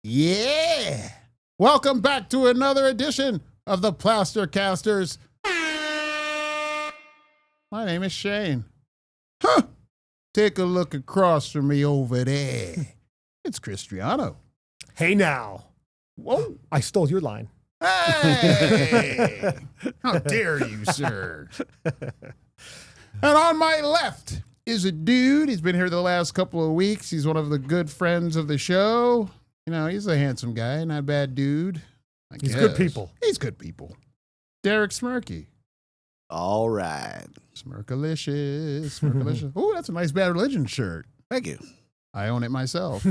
Yeah! Welcome back to another edition of the Plaster Casters. My name is Shane. Huh! Take a look across from me over there. It's Cristiano. Hey now. Whoa! I stole your line. Hey! How dare you, sir? And on my left is a dude. He's been here the last couple of weeks. He's one of the good friends of the show. You know, he's a handsome guy, not a bad dude. He's good people. He's good people. Derek Smerky. All right. Smerkalicious. Smerkalicious. Oh, that's a nice Bad Religion shirt. Thank you. I own it myself.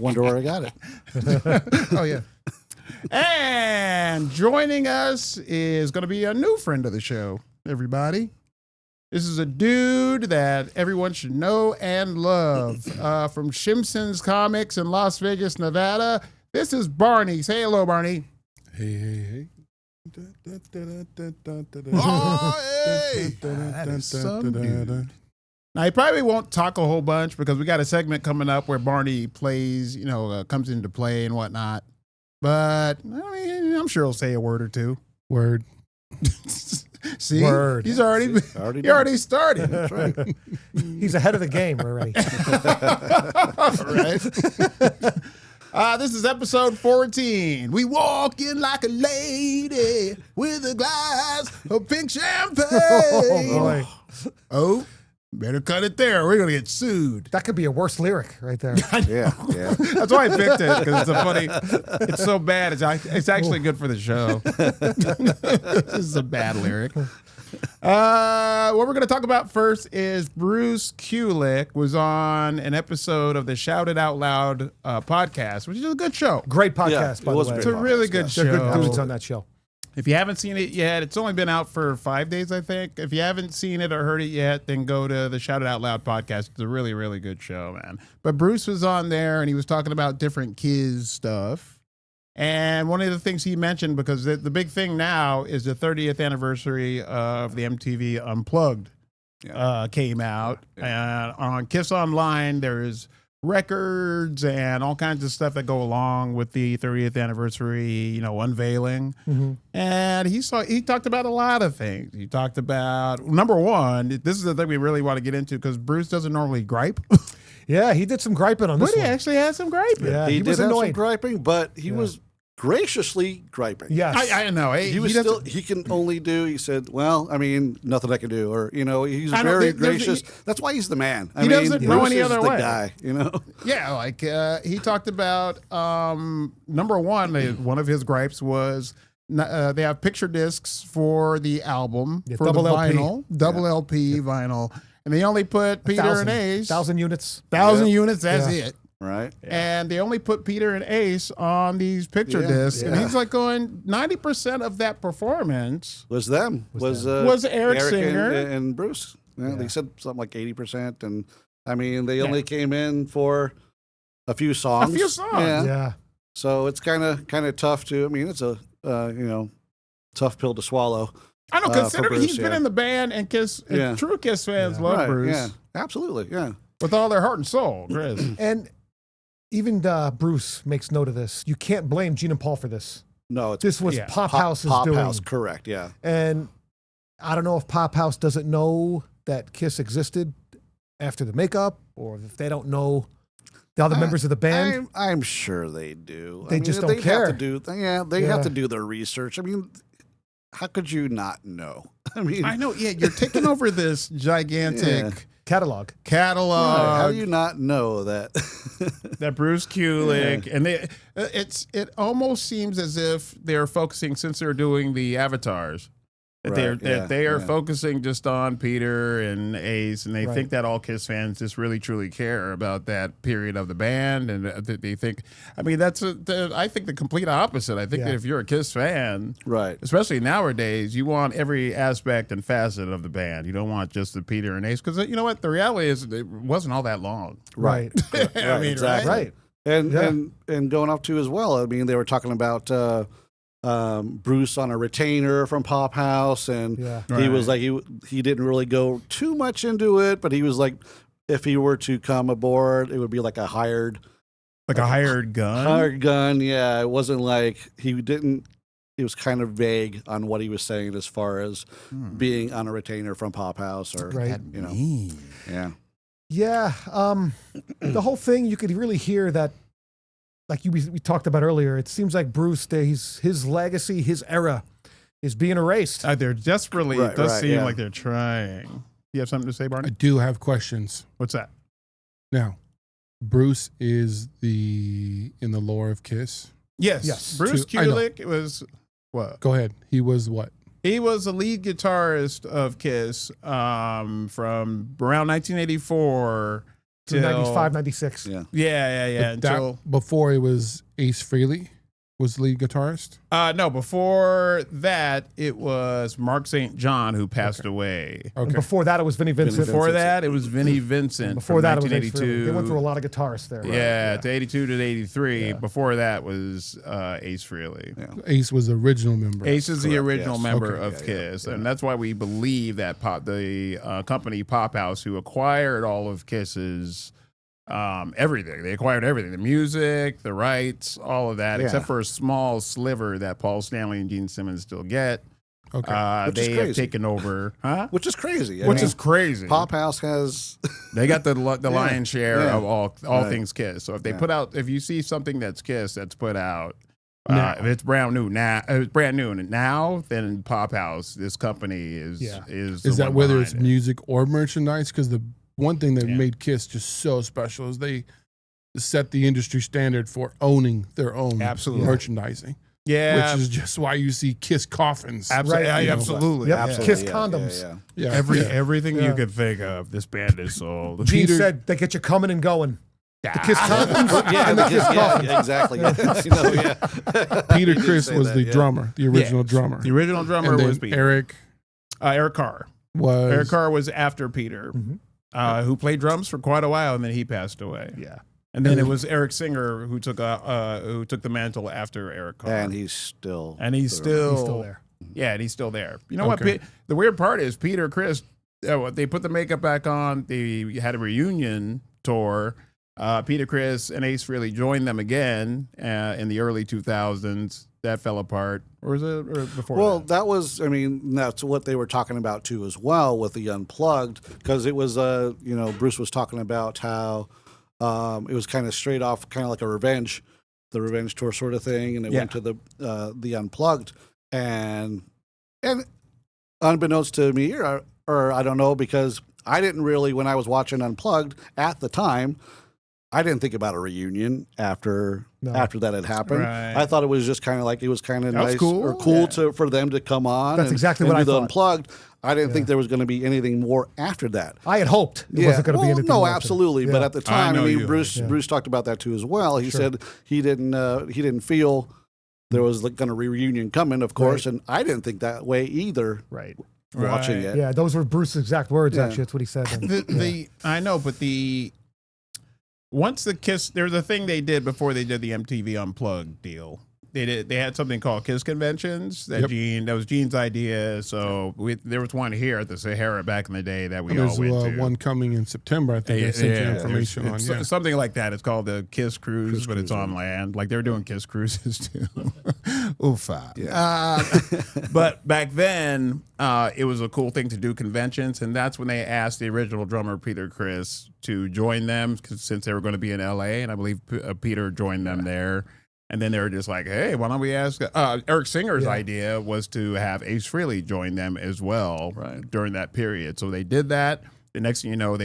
Wonder where I got it. Oh, yeah. And joining us is going to be a new friend of the show, everybody. This is a dude that everyone should know and love. From Shimpsons Comics in Las Vegas, Nevada. This is Barney. Say hello, Barney. Hey. Oh, hey. That is some dude. Now, he probably won't talk a whole bunch because we got a segment coming up where Barney plays, comes into play and whatnot. But, I mean, I'm sure he'll say a word or two. Word. See? Word. He's already started. That's right. He's ahead of the game already. Right. This is episode 14. We walk in like a lady with a glass of pink champagne. Oh, boy. Oh, better cut it there. We're going to get sued. That could be a worse lyric right there. Yeah. That's why I picked it, because it's so bad. It's actually good for the show. This is a bad lyric. What we're going to talk about first is Bruce Kulick was on an episode of the Shout It Out Loud podcast, which is a good show. Great podcast, by the way. It's a really good show. They're good dudes on that show. If you haven't seen it yet, it's only been out for 5 days, I think. If you haven't seen it or heard it yet, then go to the Shout It Out Loud podcast. It's a really, really good show, man. But Bruce was on there, and he was talking about different Kiz stuff. And one of the things he mentioned, because the big thing now is the 30th anniversary of the MTV Unplugged came out. And on Kiss Online, there's records and all kinds of stuff that go along with the 30th anniversary, unveiling. Mm-hmm. And he talked about a lot of things. He talked about, number one, this is the thing we really want to get into because Bruce doesn't normally gripe. Yeah, he did some griping on this But one. he actually had some griping. Yeah, He was did have annoyed. some griping, but he was graciously griping. Yes. I know. He can only do, he said, well, I mean, nothing I can do. Or, he's very gracious. That's why he's the man. He doesn't know any other way. The guy, Yeah, like he talked about, number one, one of his gripes was they have picture discs for the album, for double the LP. vinyl, double LP vinyl. And they only put Peter and Ace. 1,000 units. 1,000 units, that's it. Right. Yeah. And they only put Peter and Ace on these picture discs. Yeah. And he's like going, 90% of that performance Was them. Was Eric Singer. and Bruce. Yeah, they said something like 80%. And, I mean, they only came in for a few songs. Yeah. So it's kind of tough to, I mean, it's a, tough pill to swallow. I know, consider Bruce, he's been in the band, and true Kiss fans love Bruce. Yeah, absolutely, yeah. With all their heart and soul, Chris. And even Bruce makes note of this. You can't blame Gene and Paul for this. No, This was Pop House's Pop doing. House, correct, yeah. And I don't know if Pop House doesn't know that Kiss existed after the makeup, or if they don't know the other members of the band. I'm sure they do. They just don't care. Have to do their research. I mean, how could you not know? I mean, I know. Yeah, you're taking over this gigantic catalog. Right. How do you not know that? That Bruce Kulick, and it almost seems as if they're focusing, since they're doing the avatars, That they are focusing just on Peter and Ace, and they think that all Kiss fans just really truly care about that period of the band, and they think. I mean, I think the complete opposite. I think that if you're a Kiss fan, right, especially nowadays, you want every aspect and facet of the band. You don't want just the Peter and Ace, because you know what? The reality is it wasn't all that long. Right. I mean, exactly. Right. And going up to as well. I mean, they were talking about. Bruce on a retainer from Pop House, and he was like he didn't really go too much into it, but he was like, if he were to come aboard, it would be like a hired gun. Hired gun, yeah. It wasn't like he didn't. It was kind of vague on what he was saying as far as being on a retainer from Pop House, or you know, yeah. The whole thing, you could really hear that. Like we talked about earlier, it seems like Bruce, his legacy, his era is being erased. They're desperately, it does seem like they're trying. You have something to say, Barney? I do have questions. What's that? Now, Bruce is in the lore of Kiss? Yes. Bruce Kulick was what? Go ahead. He was what? He was the lead guitarist of Kiss from around 1984 to 95, 96. Yeah. Until before it was Ace Frehley was the lead guitarist? No, before that, it was Mark St. John who passed away. Okay. And before that, it was Vinnie Vincent. Before that, it was Vinnie Vincent. Before that, 1982. It was Ace Frehley. They went through a lot of guitarists there. Yeah, to 82 to 83. Before that was Ace Frehley. Yeah. Ace was the original member. Ace is the original member of Kiss. And that's why we believe that the company Pop House, who acquired all of Kiss's everything. They acquired everything, the music, the rights, all of that, except for a small sliver that Paul Stanley and Gene Simmons still get. Okay. They have taken over. Which is crazy. Which is crazy. Pop House has... They got the lion's share of all things Kiss. So if they put out, if you see something that's Kiss that's put out, if it's brand new now, then Pop House, this company is that whether it's music or merchandise? Because the one thing that made Kiss just so special is they set the industry standard for owning their own merchandising. Yeah. Which is just why you see Kiss coffins. Absolutely. Kiss condoms. Everything you could think of, this band is sold. Gene said they get you coming and going. The Kiss condoms and the Kiss coffins. Exactly. Peter Criss was the drummer, the original drummer. The original drummer was Peter. Eric Carr. Eric Carr was after Peter. Who played drums for quite a while, and then he passed away. Yeah, and then it was Eric Singer who took the mantle after Eric Carr, and he's still there. Yeah, and he's still there. You know what? The weird part is Peter Criss. They put the makeup back on. They had a reunion tour. Peter Criss and Ace Frehley joined them again in the early 2000s. That fell apart, or was it before? Well, that was. I mean, that's what they were talking about too, as well, with the Unplugged, because it was. Bruce was talking about how it was kind of straight off, kind of like the revenge tour sort of thing, and it went to the Unplugged, and unbeknownst to me, or I don't know, because I didn't really, when I was watching Unplugged at the time, I didn't think about a reunion after that had happened. Right. I thought it was just kind of like, it was kind of nice or cool for them to come on. That's exactly what I thought. Unplugged. I didn't think there was going to be anything more after that. I had hoped it wasn't going to be anything more. No, absolutely. But at the time, Bruce talked about that too as well. He said he didn't feel there was going to be a reunion coming, of course, and I didn't think that way either. Right. Watching it. Yeah, those were Bruce's exact words. Actually, that's what he said. I know, but once the Kiss, there's a thing they did before they did the MTV Unplugged deal. They had something called Kiss Conventions that was Gene's idea. So there was one here at the Sahara back in the day that we all went to. There's one coming in September. I think they sent you information on. Something like that. It's called the Kiss Cruise, but it's on land. Like they're doing Kiss cruises too. Oofa. Yeah. But back then, it was a cool thing to do conventions, and that's when they asked the original drummer Peter Criss to join them, since they were going to be in LA, and I believe Peter joined them there. And then they were just like, hey, why don't we ask? Eric Singer's idea was to have Ace Frehley join them as well during that period. So they did that. The next thing you know,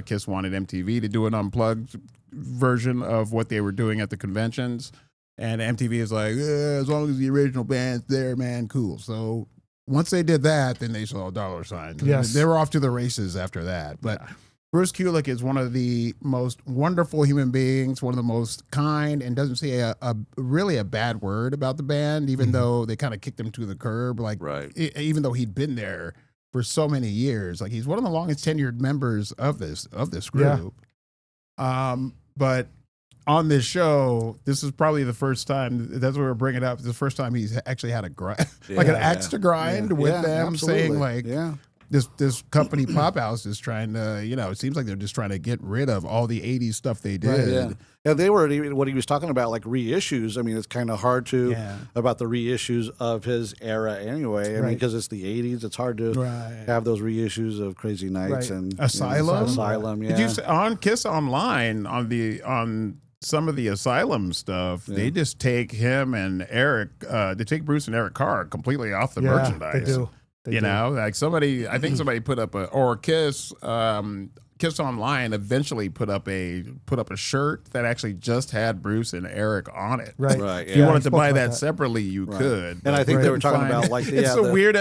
Kiss wanted MTV to do an unplugged version of what they were doing at the conventions. And MTV is like, as long as the original band's there, man, cool. So once they did that, then they saw dollar signs. Yes. They were off to the races after that. But Bruce Kulick is one of the most wonderful human beings, one of the most kind, and doesn't say a really a bad word about the band, even though they kind of kicked him to the curb. Like, even though he'd been there for so many years, like he's one of the longest tenured members of this group. But on this show, this is probably the first time. That's what we're bringing up. It's the first time he's actually had a grind, like an axe to grind with them, saying like, this company Pop House is trying to, it seems like they're just trying to get rid of all the 80s stuff they did. Yeah, they were, what he was talking about, like reissues. I mean, it's kind of hard to, about the reissues of his era anyway. I mean, because it's the 80s, it's hard to have those reissues of Crazy Nights and Asylum. Asylum, Did you say, on Kiss Online, on some of the Asylum stuff, they just take him and Eric, they take Bruce and Eric Carr completely off the merchandise. They do. Like I think somebody put up Kiss Online eventually put up a shirt that actually just had Bruce and Eric on it. Right. If you wanted to buy that separately, you could. And I think they were talking about like it's the weird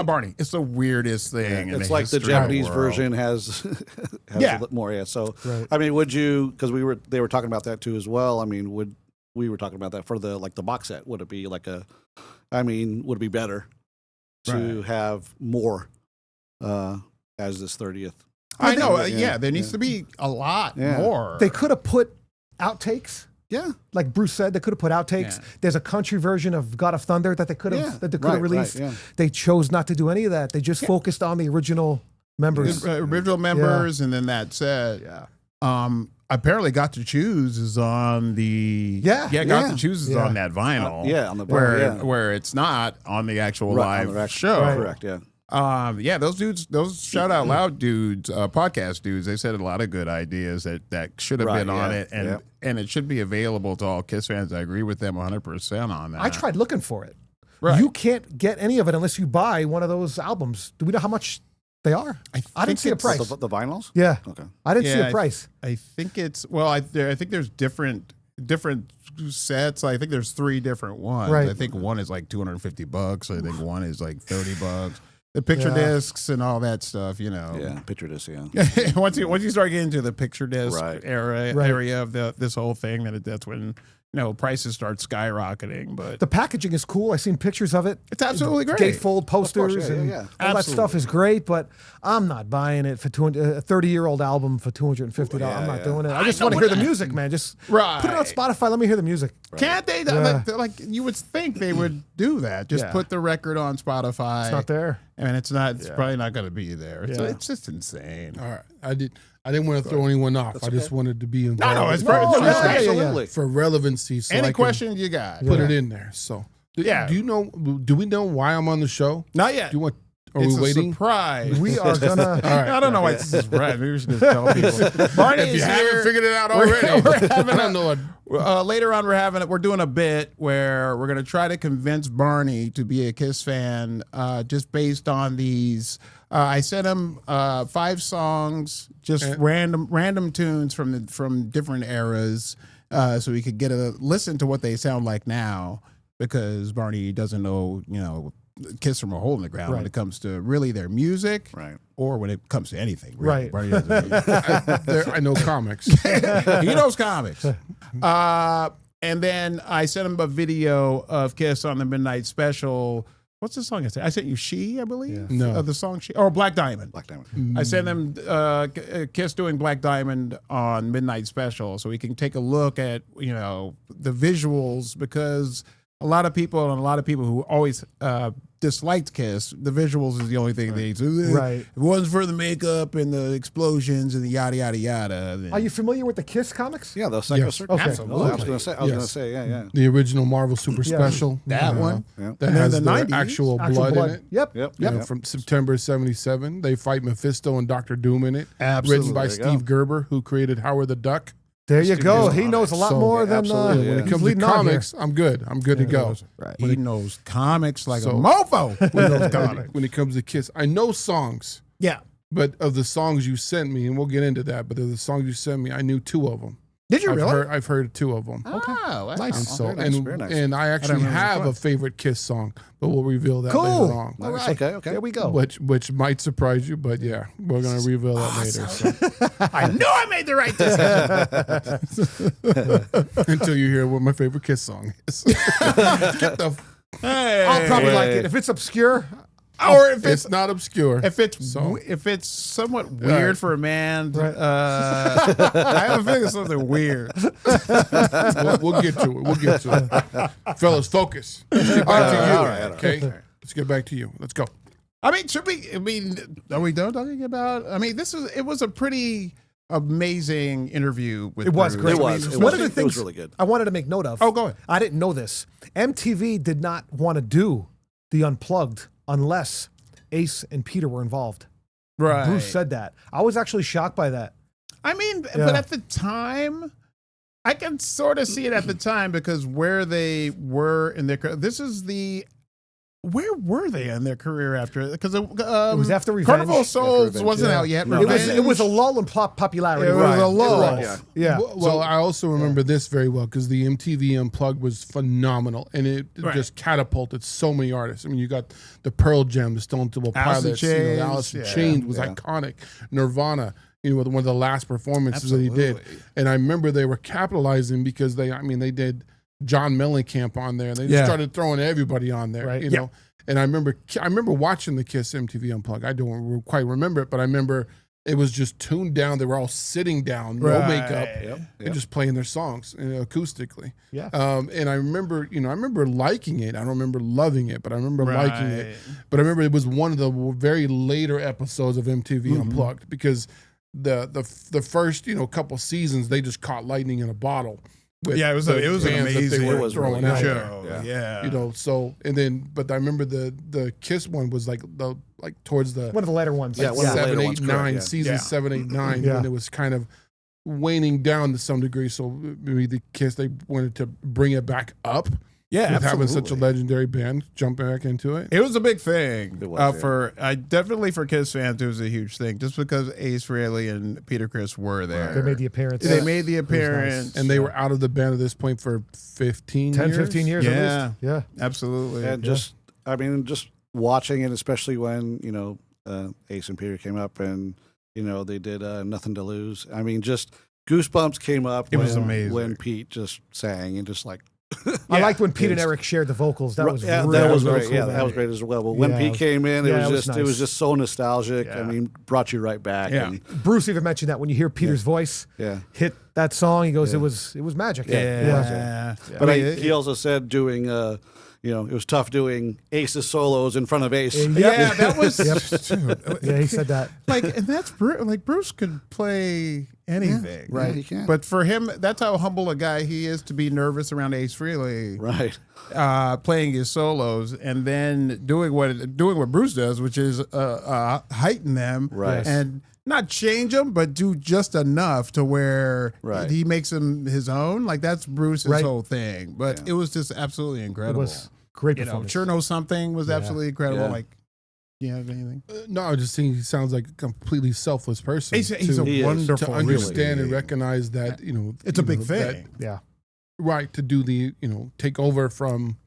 Barney. It's the weirdest thing. It's like the Japanese version has a little more. Yeah. So I mean, would you? Because they were talking about that too as well. I mean, we were talking about that for the box set? Would it be would it be better to have more as this 30th? I know. There needs to be a lot more. They could have put outtakes. Yeah, like Bruce said, they could have put outtakes. There's a country version of God of Thunder that they could have released. They chose not to do any of that. They just focused on the original members. Original members, and then that said, apparently Got to Choose is on the Got to Choose is on that vinyl. On the where it's not on the actual live show. Correct. Those dudes, those Shout Out Loud dudes, podcast dudes, they said a lot of good ideas that should have been on it, and it should be available to all Kiss fans. I agree with them 100% on that. I tried looking for it. You can't get any of it unless you buy one of those albums. Do we know how much they are? I didn't see a price. The vinyls? Yeah. Okay. I didn't see a price. I think it's I think there's different sets. I think there's 3 different ones. Right. I think one is like $250. I think one is like $30. The picture discs and all that stuff, Yeah, picture disc, once you start getting into the picture disc area of this whole thing, that's when prices start skyrocketing. But the packaging is cool. I've seen pictures of it. It's absolutely great. Gatefold posters and all that stuff is great. But I'm not buying it for a 30-year-old album for $250. I'm not doing it. I just want to hear the music, man. Just put it on Spotify. Let me hear the music. Can't they? Like you would think they would do that. Just put the record on Spotify. It's not there. And it's not. It's probably not going to be there. It's just insane. All right, I didn't want to throw anyone off. I just wanted to be involved. No, it's absolutely for relevancy. So any questions you got, put it in there. So do we know why I'm on the show? Not yet. Do you want? Are we waiting? Surprise. We are gonna. All right. I don't know why it's a surprise. Maybe we should just tell people. Barney, if you haven't figured it out already, I don't know. Later on, we're doing a bit where we're going to try to convince Barney to be a Kiss fan, just based on these. I sent him 5 songs, just random tunes from different eras, so he could get a listen to what they sound like now, because Barney doesn't know, Kiss from a hole in the ground when it comes to really their music, or when it comes to anything. Really. Barney doesn't I know comics. He knows comics. And then I sent him a video of Kiss on the Midnight Special. What's the song I said? I sent you She, I believe? Yeah. No. The song She. Or Black Diamond. Black Diamond. I sent him Kiss doing Black Diamond on Midnight Special, so we can take a look at, the visuals, because a lot of people who always disliked Kiss, the visuals is the only thing they do. Right. If it wasn't for the makeup and the explosions and the yada, yada, yada. Then... Are you familiar with the Kiss comics? Yeah, the Psycho Circus. Okay. Absolutely. I was going to say, yeah. The original Marvel Super Special. That one. That has the 90s, actual blood in it. Yep. From September '77. They fight Mephisto and Dr. Doom in it. Absolutely. Written by Steve Gerber, who created Howard the Duck. There you go. He knows a lot more than when it comes to comics. I'm good. I'm good to go. He knows comics like a mofo. When it comes to Kiss, I know songs. Yeah. But of the songs you sent me, and we'll get into that, but of the songs you sent me, I knew 2 of them. Did you really? I've heard 2 of them. Okay. Oh, wow. Nice. And so, Very nice, and, very nice. and I actually remember have which a one. favorite Kiss song, but we'll reveal that Cool. later on. All Nice. right. Okay. There we go. Which might surprise you, but yeah, we're gonna reveal that later. So. I knew I made the right decision. Until you hear what my favorite Kiss song is. Get the Hey. I'll probably like Wait. it. If it's obscure, Or if it's not obscure. if it's So- if it's somewhat weird Right. for a man, Right. I have a feeling it's something weird. we'll get to it. We'll get to it. Fellas, focus. Let's get back to you. all right. Okay? Let's get back to you. Let's go. I mean, should we? I mean, are we done talking about? I mean, it was a pretty amazing interview with. It was Bruce. great. It was. I mean, It one of the was things really good. I wanted to make note of. Oh, go ahead. I didn't know this. MTV did not want to do the Unplugged unless Ace and Peter were involved. Right. Bruce said that. I was actually shocked by that. I mean, Yeah. but at the time, I can sort of see it at the time because where they were in their where were they in their career after? Because it was after Revenge. Carnival of Souls Revenge, wasn't yeah. out yet. No. Revenge. It was a lull in popularity. It was Right. a lull. Right. Yeah. Yeah. Well, I also remember this very well because the MTV Unplugged was phenomenal, and it Right. just catapulted so many artists. I mean, you got the Pearl Jam, the Stone Temple Alice in Pilots, Chains, Alice in yeah. Chains was Yeah. iconic. Nirvana, with one of the last performances that he did, Absolutely. and I remember they were capitalizing because they did John Mellencamp on there, and they just Yeah. started throwing everybody on there, Right. you Yeah. know. And I remember watching the Kiss MTV Unplugged. I don't quite remember it, but I remember it was just tuned down. They were all sitting down, no Right. makeup, Yep. and just playing their songs acoustically. Yeah. And I remember liking it. I don't remember loving it, but I remember liking it. Right. But I remember it was one of the very later episodes of MTV Unplugged because the first couple seasons they just caught lightning in a bottle. With Yeah, it was the an bands that amazing they were It was throwing really out good. there. show. Yeah. Yeah. So and then, but I remember the Kiss one was like towards the One of the later ones. Yeah, one of the later 7, ones, 8, correct, 9 yeah. season Yeah. 7, 8, 9 Yeah. when it was kind of waning down to some degree. So maybe the Kiss they wanted to bring it back up. Yeah, with having such a absolutely. legendary band jump back into it. It was a big thing. It was, yeah. Definitely for Kiss fans, it was a huge thing just because Ace Frehley and Peter Criss were there. They made the appearance. They made the was nice. appearance. And they were out of the band at this point for 15 10, years. 15 years Yeah. at least. Yeah. Absolutely. And just watching it, especially when Ace and Peter came up and they did Nothing to Lose. I mean, just goosebumps came up. It was when- amazing. when Pete just sang and just like. I liked when Pete and It's- Eric shared the vocals. That was yeah, really, that was really great. cool, Yeah, man. that was great as well. But when Yeah, Pete came in, it yeah, was it was just so nostalgic. Yeah. I mean, brought you right back. Yeah. And, Bruce even mentioned that when you hear Peter's voice yeah. hit that song, he goes, Yeah. "It was magic." yeah. But I mean, he also said doing, it was tough doing Ace's solos in front of Ace. yeah, that was Yep. Yeah, he said that. and that's Bruce could play anything, right. Yeah, he can. But for him, that's how humble a guy he is to be nervous around Ace Frehley, Right. playing his solos and then doing what Bruce does, which is heighten them, Right. and not change them, but do just enough to where Right. he makes them his own. Like that's Bruce's Right. whole thing. But it was just absolutely It incredible. was great You know, performance. Sure Know Something was Yeah. absolutely incredible. Yeah. Like, you have anything? No, I just think he sounds like a completely selfless person. He's to, a He is. wonderful, to really. understand and recognize that, It's a big that- thing. Yeah. right, to do the, take over from,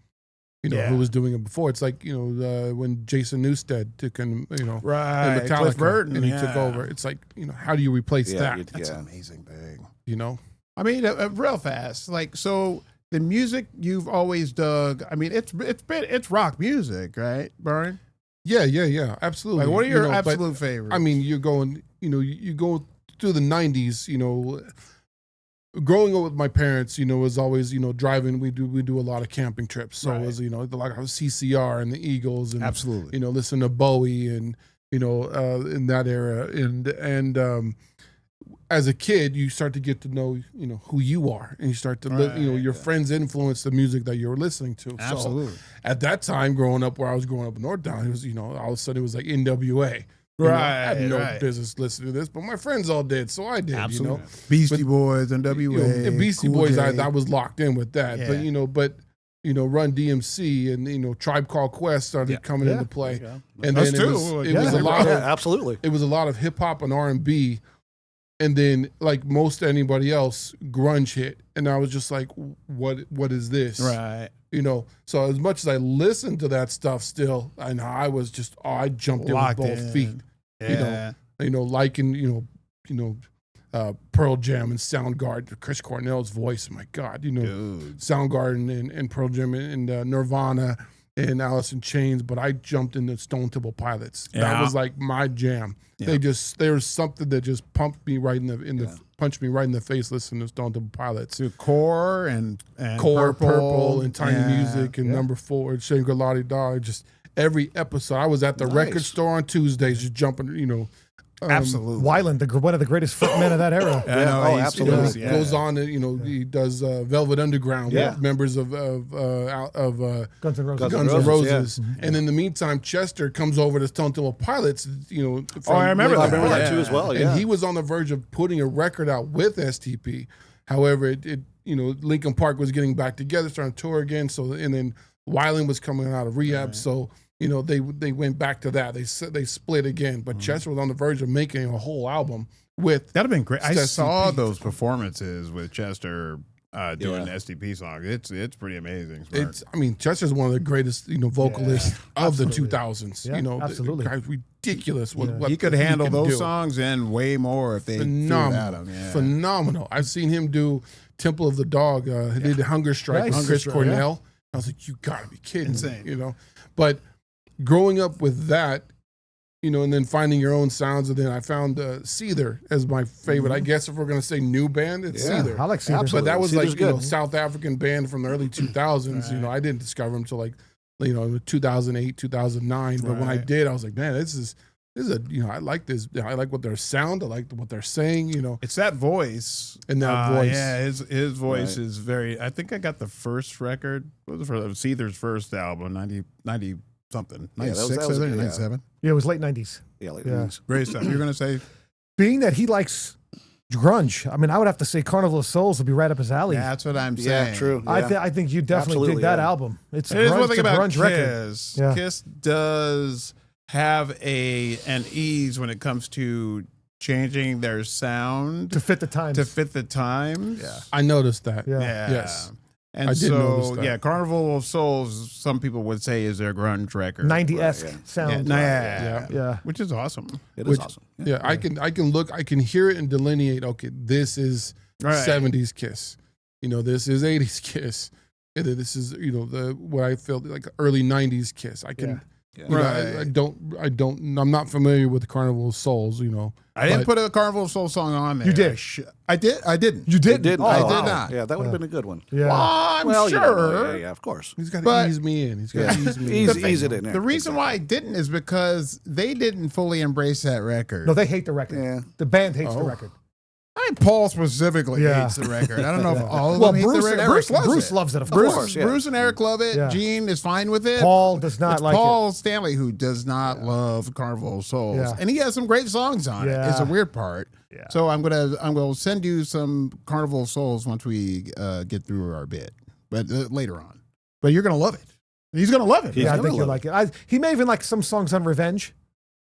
Yeah. who was doing it before. It's like, when Jason Newsted took in, Right, in Metallica Cliff Burton, and he took yeah. over. It's like, how do you replace Yeah, that? you- That's yeah. an amazing thing. You know? I mean, real fast. Like, so the music you've always dug. I mean, it's rock music, right, Barney? Yeah, absolutely. Like, what are your but, absolute favorites? I mean, you're going, you go through the 90s, growing up with my parents, was always, driving. We do a lot of camping trips. So Right. it was, like CCR and the Eagles and, absolutely. listen to Bowie and, in that era. And as a kid, you start to get to know, who you are, and you start to, your friends influence the music that you're listening to. Absolutely. So at that time, growing up where I was growing up in North Down, it was, all of a sudden it was like NWA. I had no Right. business listening to this, but my friends all did, so I did. Absolutely. Beastie Boys and WA. And Beastie Cool Boys, J. I was locked in with that. Yeah. But Run DMC and Tribe Called Quest started coming into play, Yeah. and Us then too. it was Yeah. a lot Yeah, of absolutely. it was a lot of hip hop and R&B And then, like most anybody else, grunge hit, and I was just like, "What is this?" Right. You know. So as much as I listened to that stuff, still, and I was just, I jumped Locked in with both in. feet. Yeah. Liking Pearl Jam and Soundgarden, Chris Cornell's voice. My God, Dude. Soundgarden and Pearl Jam and Nirvana and Alice in Chains. But I jumped into Stone Temple Pilots. Yeah. That was like my jam. Yeah. There was something that just pumped me right in the punched me right in the face listening to Stone Temple Pilots. To Core and Core, Purple and Tiny Music and Yeah. Number 4, Shangri-La Dog. Just every episode. I was at the record store on Tuesdays just jumping, Absolutely. Weiland, one of the greatest frontmen of that era. I know, Oh, he's- absolutely. he's- yeah. goes on to, he does Velvet Underground Yeah. with members of Guns N' Roses. Guns Guns N' N' Roses, Roses. And in the meantime, Chester comes over to Stone Temple Pilots, Oh, I remember I that. remember that Yeah. too as well. Yeah. And he was on the verge of putting a record out with STP. However, Linkin Park was getting back together, starting to tour again. So, and then Weiland was coming out of rehab. Right. So, they went back to that. They split again. But Chester was on the verge of making a whole album with. That'd have been great. I STP. saw those performances with Chester doing Yeah. STP songs. It's pretty amazing. Smerk. Chester's one of the greatest, vocalists of the absolutely. 2000s. Yeah, absolutely. The guy's ridiculous. What he could handle can those do. songs and way more if they threw it at him. Yeah. Phenomenal. I've seen him do Temple of the Dog. He did Hunger Strike Nice. with Hunger Chris Strike, Cornell. I was like, you gotta be kidding Insane. me, But growing up with that, and then finding your own sounds, and then I found Seether as my favorite. I guess if we're gonna say new band, it's Seether. I like Seether. Absolutely. But that was Seether's like good. South African band from the early 2000s. Right. I didn't discover them until 2008, 2009. But when I Right. did, I was like, man, this is I like this. I like what their sound. I like what they're saying. It's that voice. And that voice. Yeah, his voice Right. is very. I think I got the first record. What was it? Seether's first album, 90 something, Yeah, that was- 96, that was I think, good, yeah. 97. Yeah, it was late 90s. Yeah, like Yeah. these. Great stuff. You're gonna say? Being that he likes grunge, I mean, I would have to say Carnival of Souls would be right up his alley. Yeah, that's what I'm Yeah, saying. true. I Yeah. think you definitely Absolutely, dig that yeah. album. It's Here's one grunge, thing it's a about grunge record. Kiss. Yeah. Kiss does have an ease when it comes to changing their sound To fit the times. to fit the times. Yeah. I noticed that. Yeah. Yeah. Yes. And I did notice so, that. yeah, Carnival of Souls, some people would say is their grunge record. 90-esque Right, yeah. sound. Yeah. Which is awesome. It is Which- awesome. Yeah, I can look, I can hear it and delineate. Okay, this is Right. 70s Kiss. This is 80s Kiss. And then this is what I felt like early 90s Kiss. I can. Yeah. I don't. I'm not familiar with the Carnival of Souls. I didn't but- put a Carnival of Souls song on there. You did. I did. I didn't. You did? Did Oh, I wow. did not. Yeah, that would have been a good one. Yeah. Well, I'm Well, you don't know. sure. Yeah, of course. He's got to But- ease me in. He's got to ease me in. Ease it in there. The reason why I didn't is because they didn't fully embrace that record. No, they hate the record. Yeah. The band hates the Oh. record. I mean, Paul specifically Yeah. hates the record. I don't know if all of Well, them hate Bruce the and record. Eric, Bruce loves it. loves it, of Bruce, course. yeah. Bruce and Eric love it. Yeah. Gene is fine with it. Paul does not It's like Paul Stanley who does not love Carnival of Souls, Yeah. and he has some great songs on it. Yeah. It's a weird part. Yeah. So I'm gonna send you some Carnival of Souls once we get through our bit, but later on. But you're gonna love it. He's gonna love it. He's Yeah, I gonna think you'll love like it. He may even like some songs on Revenge.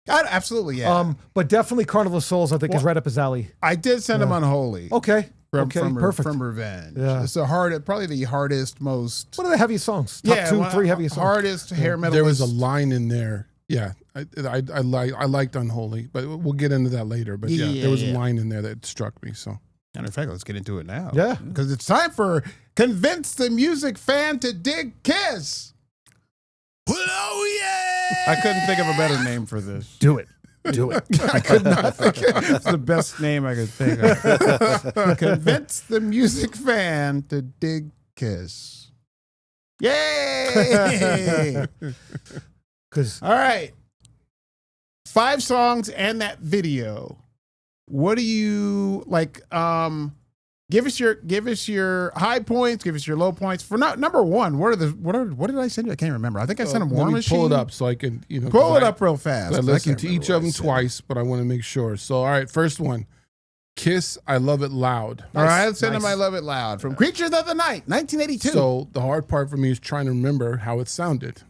Absolutely, yeah. But definitely Carnival of Souls, I think, is Well, right up his alley. I did send him Unholy. Okay. From, okay, from, perfect. from Revenge. Yeah. It's probably the hardest, most What are the heaviest songs? Top two, one- 3 heaviest songs. hardest hair metal. There was a line in there. Yeah, I liked Unholy, but we'll get into that later. But Yeah, there was yeah. a line in there that struck me. So And in fact, let's get into it now. Yeah. Because it's time for Convince the Music Fan to Dig Kiss. Well, oh, yeah! I couldn't think of a better name for this. Do it. Do it. I could not think of It's the best name I could think of. Convince the music fan to dig Kiss. Yay! Because All right. 5 songs and that video. What do you like? Give us your high points. Give us your low points. For number one, what did I send you? I can't remember. I think I sent him War let me Machine. pull it up so I can Pull it up real fast. I 'cause listened can't to remember each what of I them said. twice, but I want to make sure. So all right, first one, Kiss, I Love It Loud. All right, let's send him Nice. I Love It Loud from Creatures of the Night, 1982. So the hard part for me is trying to remember how it sounded.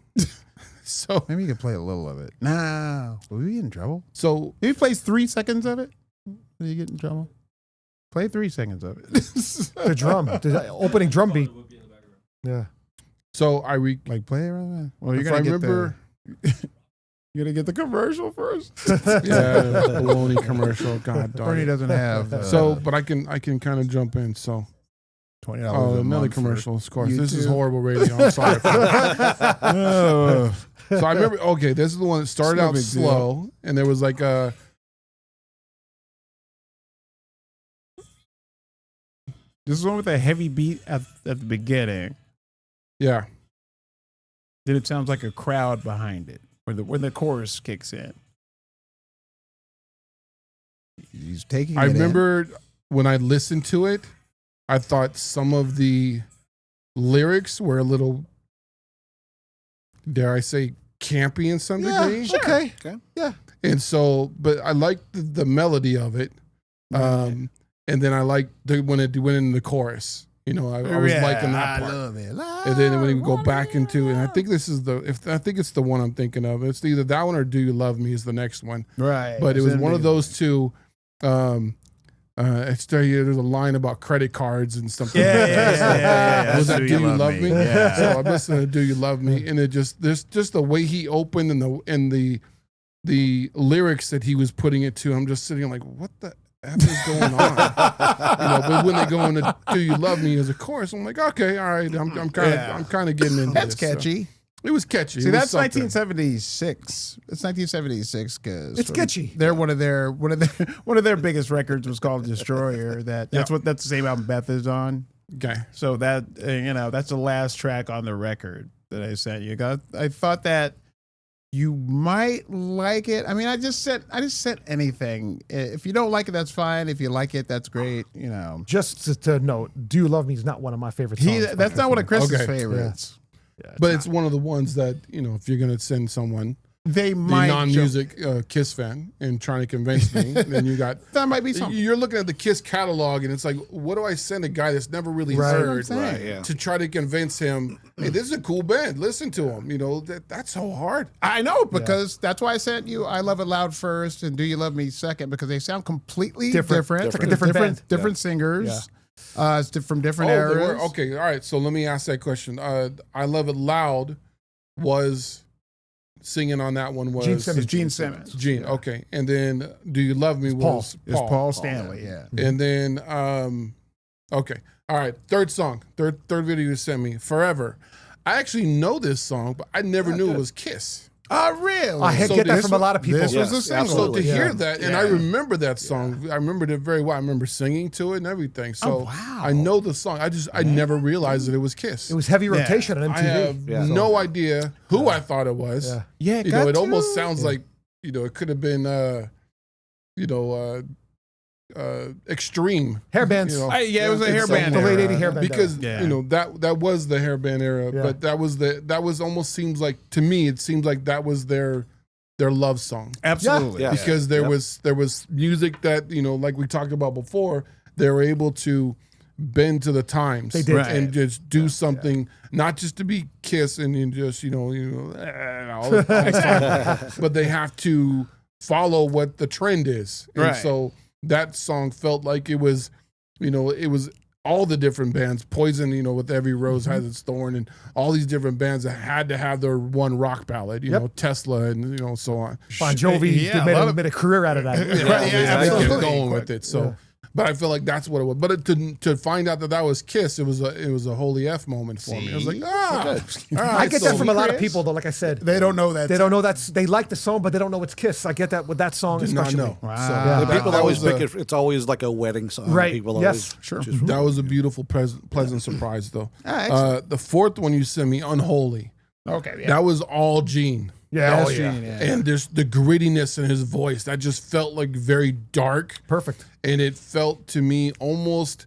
so maybe you could play a little of it. No. Will we be in trouble? so Maybe plays 3 seconds of it. Did you get in trouble? Play 3 seconds of it. The drum, the opening drum beat. Yeah. So like play it right now. Well, you're if gonna I get remember, you're gonna get the commercial first. baloney commercial. God darn Bernie it. doesn't have So, but I can kind of jump in. So, $20. oh, a another month for commercial. Of course, this is YouTube. horrible radio. I'm sorry. So I remember. Okay, this is the one that started It's no out big slow, and there was like a. This is one with a heavy beat at the beginning. Yeah. Then it sounds like a crowd behind it when the chorus kicks in. He's taking. I it in. remember when I listened to it, I thought some of the lyrics were a little, dare I say, campy in some degree. Okay. Okay. And so, but I liked the melody of it. And then I liked when it went into the chorus. You know, I was liking that part. Love it. And then when we go back into, and I think this is I think it's the one I'm thinking of. It's either that one or Do You Love Me is the next one. Right. But it was one of those two. There's a line about credit cards and something. Yeah. Was that Do You Love Me? Yeah. So I'm listening to Do You Love Me, and there's just the way he opened and the lyrics that he was putting it to. I'm just sitting like, what the F is going on? But when they go into Do You Love Me as a chorus, I'm like, okay, all right, I'm kind of getting into That's this. catchy. So. It was catchy. See, It was that's something. 1976. It's 1976 because It's catchy. They're one of their biggest records was called Destroyer. That's the same album Beth is on. Okay. So that that's the last track on the record that I sent you. I thought that you might like it. I mean, I just sent anything. If you don't like it, that's fine. If you like it, that's great. Just to note, Do You Love Me is not one of my favorite songs. That's not one of Chris's Okay. favorites. Yeah, But it's one of the ones that, if you're going to send someone, They the might non-music Kiss fan, and trying to convince me, then you got, that might be something. you're looking at the Kiss catalog, and it's like, what do I send a guy that's never really Right. heard Right, yeah. to try to convince him, hey, this is a cool band, listen to them. That's so hard. I know, because that's why I sent you I Love It Loud first and Do You Love Me second, because they sound completely different. It's like a different band. Different singers. It's from different They eras. were- okay, all right, so let me ask that question. I Love It Loud was singing on that one was Gene Simmons. It's Gene Simmons. Gene, okay. And then Do You Love Me was It's Paul Stanley, yeah. And then, okay. All right. Third song, third video you sent me, Forever. I actually know this song, but I never knew it was Kiss. Oh, really? I So get that this from a lot of people. This was a Yes, single. So to absolutely. hear that, and I Yeah. remember that song. I remembered it very well. I remember singing to it and everything. So wow. I know the song. I never realized that it was Kiss. It was heavy rotation on I MTV. have no idea who I thought it was. Yeah. Yeah, It almost sounds like, it could have been, Extreme. Hairbands. It was a in hairband some The late era. 80 hairband. because Yeah. that was the hairband era, Yeah. but that was almost seems like, to me it seems like that was their love song. Absolutely. Yeah. Because there was music that, like we talked about before, they were able to bend to the times. They did. Right. And just do something, not just to be Kiss and you just, all the time, but they have to follow what the trend is. And Right. so that song felt like it was all the different bands. Poison, with Every Rose Has Its Thorn, and all these different bands that had to have their one rock ballad, Tesla and so on. Bon Jovi Yeah, they a lot of- made a career out of that. Right, yeah, They absolutely. kept going with it. So, but I feel like that's what it was. But to find out that was Kiss, it was a holy F moment for me. I was like, all right, I get that from a lot of Chris? people, though. Like I said, They don't know that. they don't know they like the song, but they don't know it's Kiss. I get that with that song, did not especially. know. Wow. So Yeah. The people that always was pick it. It's always like a wedding song. Right. People Yes. always Sure. just- That was a beautiful, pleasant surprise, though. excellent. The fourth one you sent me, Unholy. Okay. Yeah. That was all Gene. Yeah, That's oh, yeah. Gene, yeah. And there's the grittiness in his voice that just felt like very dark. Perfect. And it felt to me almost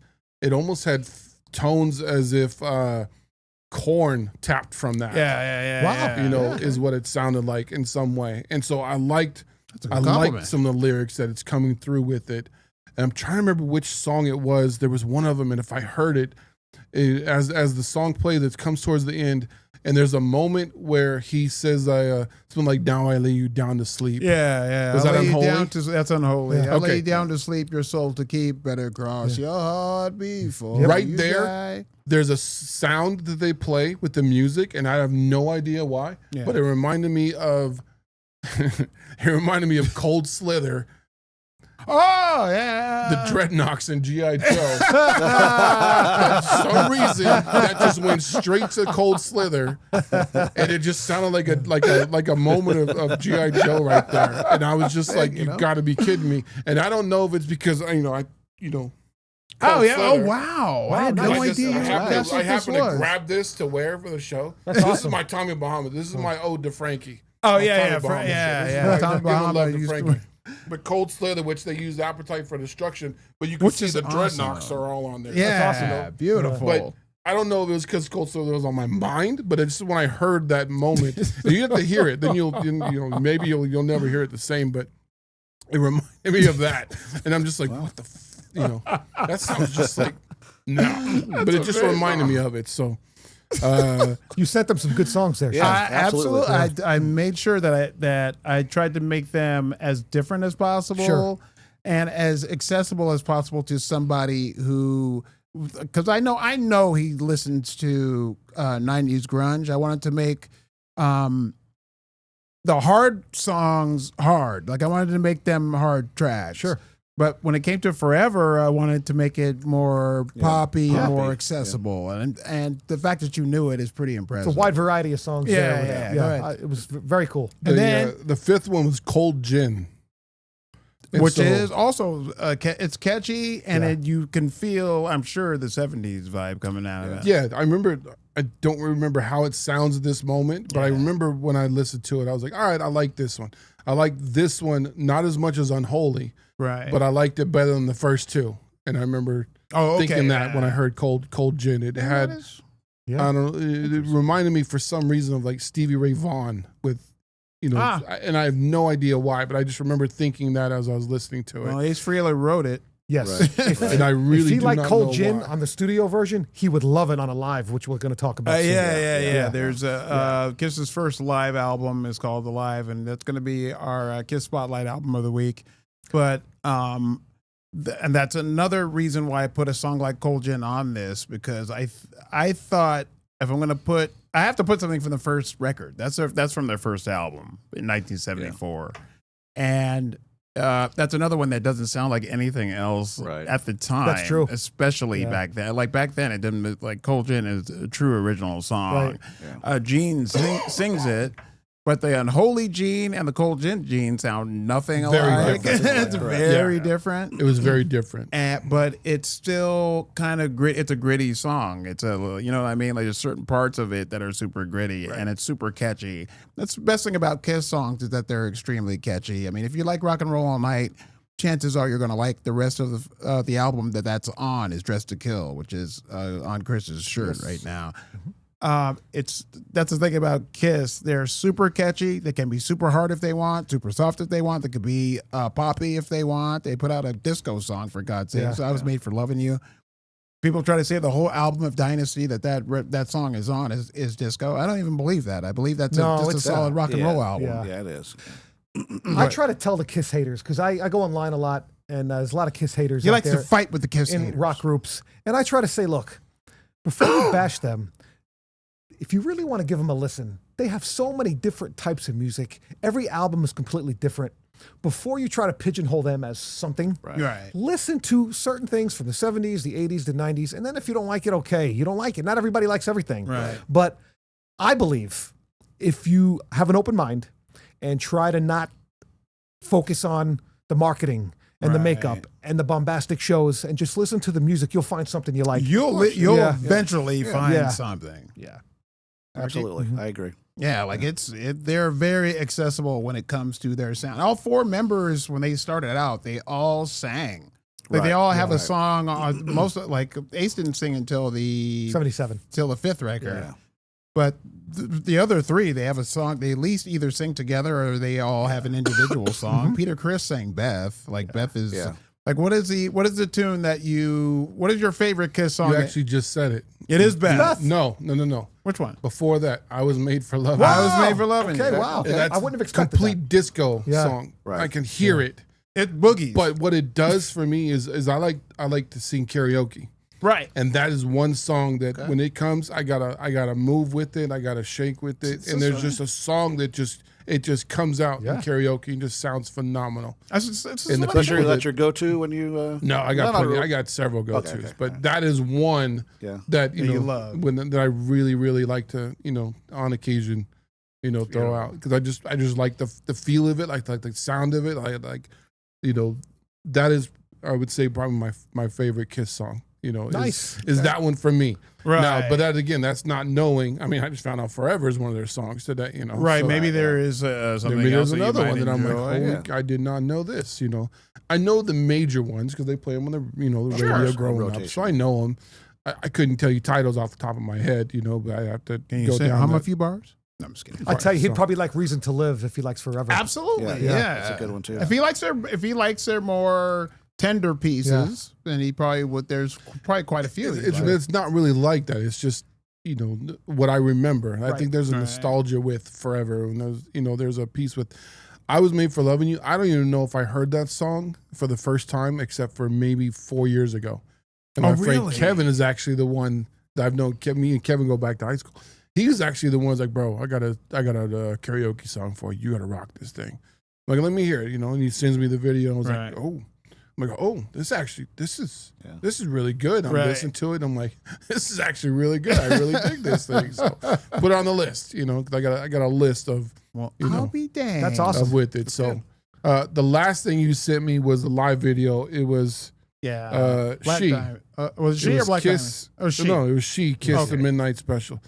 had tones as if Korn tapped from that. Yeah. Wow. Is what it sounded like in some way. And so I liked That's a good compliment. some of the lyrics that it's coming through with it. And I'm trying to remember which song it was. There was one of them, and if I heard it as the song played that comes towards the end, And there's a moment where he says, something like, "Now I lay you down to sleep." Yeah. Was that I'll lay you unholy? down that's unholy. Yeah. I'll lay Okay. you down to sleep, your soul to keep, better cross your heart before Right you there. die. There's a sound that they play with the music, and I have no idea why, Yeah. but it reminded me of Cold Slither, Oh, yeah. the Dreadnoks in G.I. Joe. For some reason, that just went straight to Cold Slither, and it just sounded like a moment of G.I. Joe right there. And I was just like, "You got to be kidding me!" And I don't know if it's because Oh, yeah. Cold Oh, wow. I had nice. no idea. That's I what this happened to was. grab this to wear for the show. That's This awesome. is my Tommy Bahama. This is my ode to Frankie. Oh, My yeah, Tommy yeah. Bahama shit. Yeah, This is yeah. my Tommy give a Bahama love to used to- Frankie. But Cold Slither, which they use Appetite for Destruction, but you can Which see is the awesome, Dreadnoks though. are all on there. Yeah, That's awesome, though. beautiful. But I don't know if it was because Cold Slither was on my mind, but it's when I heard that moment. You have to hear it, then maybe you'll never hear it the same. But it reminded me of that, and I'm just like, what the, that sounds just like no. But it just reminded me of it. So. You sent them some good songs there. Yeah. Sean. absolutely. I made sure that I tried to make them as different as possible Sure. and as accessible as possible to somebody who, because I know he listens to 90s grunge. I wanted to make the hard songs hard. Like I wanted to make them hard trash. Sure. But when it came to Forever, I wanted to make it more poppy and more accessible. And the fact that you knew it is pretty impressive. It's a wide variety of songs. Yeah, there. yeah, go ahead. It was very cool. And then- The fifth one was Cold Gin. And Which so- is also it's catchy and Yeah. you can feel, I'm sure, the 70s vibe coming out of it. Yeah, I remember. I don't remember how it sounds at this moment, but I remember when I listened to it, I was like, all right, I like this one. I like this one, not as much as Unholy, Right. but I liked it better than the first two. And I remember thinking that when I heard Cold Gin. It had, Yeah. I don't know, it reminded me for some reason of like Stevie Ray Vaughan with, and I have no idea why, but I just remember thinking that as I was listening to it. Well, Ace Frehley wrote it. Yes. And I really if he do liked not Cold know Gin why. on the studio version, he would love it on a live, which we're going to talk about soon. Yeah. There's Kiss's first live album is called The Live, and that's going to be our Kiss Spotlight album of the week. But and that's another reason why I put a song like Cold Gin on this, because I thought if I'm going to put, I have to put something from the first record. That's from their first album in 1974, and that's another one that doesn't sound like anything else at the time. That's true. Especially back then. Like back then, it didn't, like Cold Gin is a true original song. Right. Gene sings it, but the Unholy Gene and the Cold Gin Gene sound nothing Very alike. different. It's very different. It was very different. But it's still kind of grit. It's a gritty song. It's a, you know what I mean? Like there's certain parts of it that are super gritty and it's super catchy. That's the best thing about Kiss songs is that they're extremely catchy. I mean, if you like Rock and Roll All Night, chances are you're going to like the rest of the album that's on is Dressed to Kill, which is on Chris's shirt right now. That's the thing about Kiss. They're super catchy. They can be super hard if they want, super soft if they want. They could be poppy if they want. They put out a disco song, for God's sake. So I Was Made for Loving You. People try to say the whole album of Dynasty that song is on is disco. I don't even believe that. I believe that's just a solid rock and roll album. Yeah, it is. I try to tell the Kiss haters, because I go online a lot, and there's a lot of Kiss haters He out likes there to fight with the Kiss in haters. rock groups. And I try to say, look, before you bash them, if you really want to give them a listen, they have so many different types of music. Every album is completely different. Before you try to pigeonhole them as something, Right. listen to certain things from the 70s, the 80s, the 90s, and then if you don't like it, okay, you don't like it. Not everybody likes everything. Right. But I believe if you have an open mind and try to not focus on the marketing and the makeup and the bombastic shows and just listen to the music, you'll find something you like. You'll eventually find something. Yeah. Absolutely. I agree. Yeah, like they're very accessible when it comes to their sound. All four members, when they started out, they all sang. Like they all have a song on most like Ace didn't sing until the 77. till the fifth record. Yeah. But the other three, they have a song. They at least either sing together or they all have an individual song. Peter Criss sang Beth. Like Beth is like what is the tune that what is your favorite Kiss song? You actually just said it. It is bad. No. Which one? Before that, I Was Made for Love. I Was Made for Loving Okay, You. wow. Okay. That's I wouldn't have expected complete disco song. Right. I can hear it. It boogies. But what it does for me is I like to sing karaoke. right. And that is one song that when it comes, I gotta move with it, I gotta shake with it. And there's just a song that just comes out in karaoke and just sounds phenomenal. It's And the That's people your go-to when you. No, I got several go-tos, but that is one that you love. that I really, really like to on occasion throw out because I just like the feel of it, like the sound of it, like that is I would say probably my favorite Kiss song. Nice. Is that one for me? Right. Now, but that again, that's not knowing. I mean, I just found out "Forever" is one of their songs today. Right. so maybe there is something maybe else there's that another you one might that I'm like, enjoy. holy, I did not know this. I know the major ones because they play them on the the Sure. radio growing up, Rotation. so I know them. I couldn't tell you titles off the top of my head, but I have to Can you go say down. hum a that. few bars? No, I'm just kidding. I tell you, he'd So- probably like Reason to Live if he likes Forever. Absolutely. Yeah, Yeah. that's a good one, too. If he likes their more tender pieces, then he probably would. There's probably quite a few. It's not really like that. It's just what I remember. I think there's a nostalgia with Forever, and there's a piece with I Was Made for Loving You. I don't even know if I heard that song for the first time except for maybe 4 years ago. And my friend really? Kevin is actually the one that I've known. Me and Kevin go back to high school. He's actually the one who's like, bro, I got a karaoke song for you. You got to rock this thing. I'm like, let me hear it, and he sends me the video. And I was like, oh. I'm like, oh, this is really good. I'm listening to it. And I'm like, this is actually really good. I really dig this thing. So put it on the list, 'cause I got a list of, I'll be damned. That's awesome. of with it. So the last thing you sent me was the live video. It was Black She. Diamond. Was it she It or was Black Kiss. Diamond? Oh, she. No, it was She, Kiss, Okay. the Midnight Special.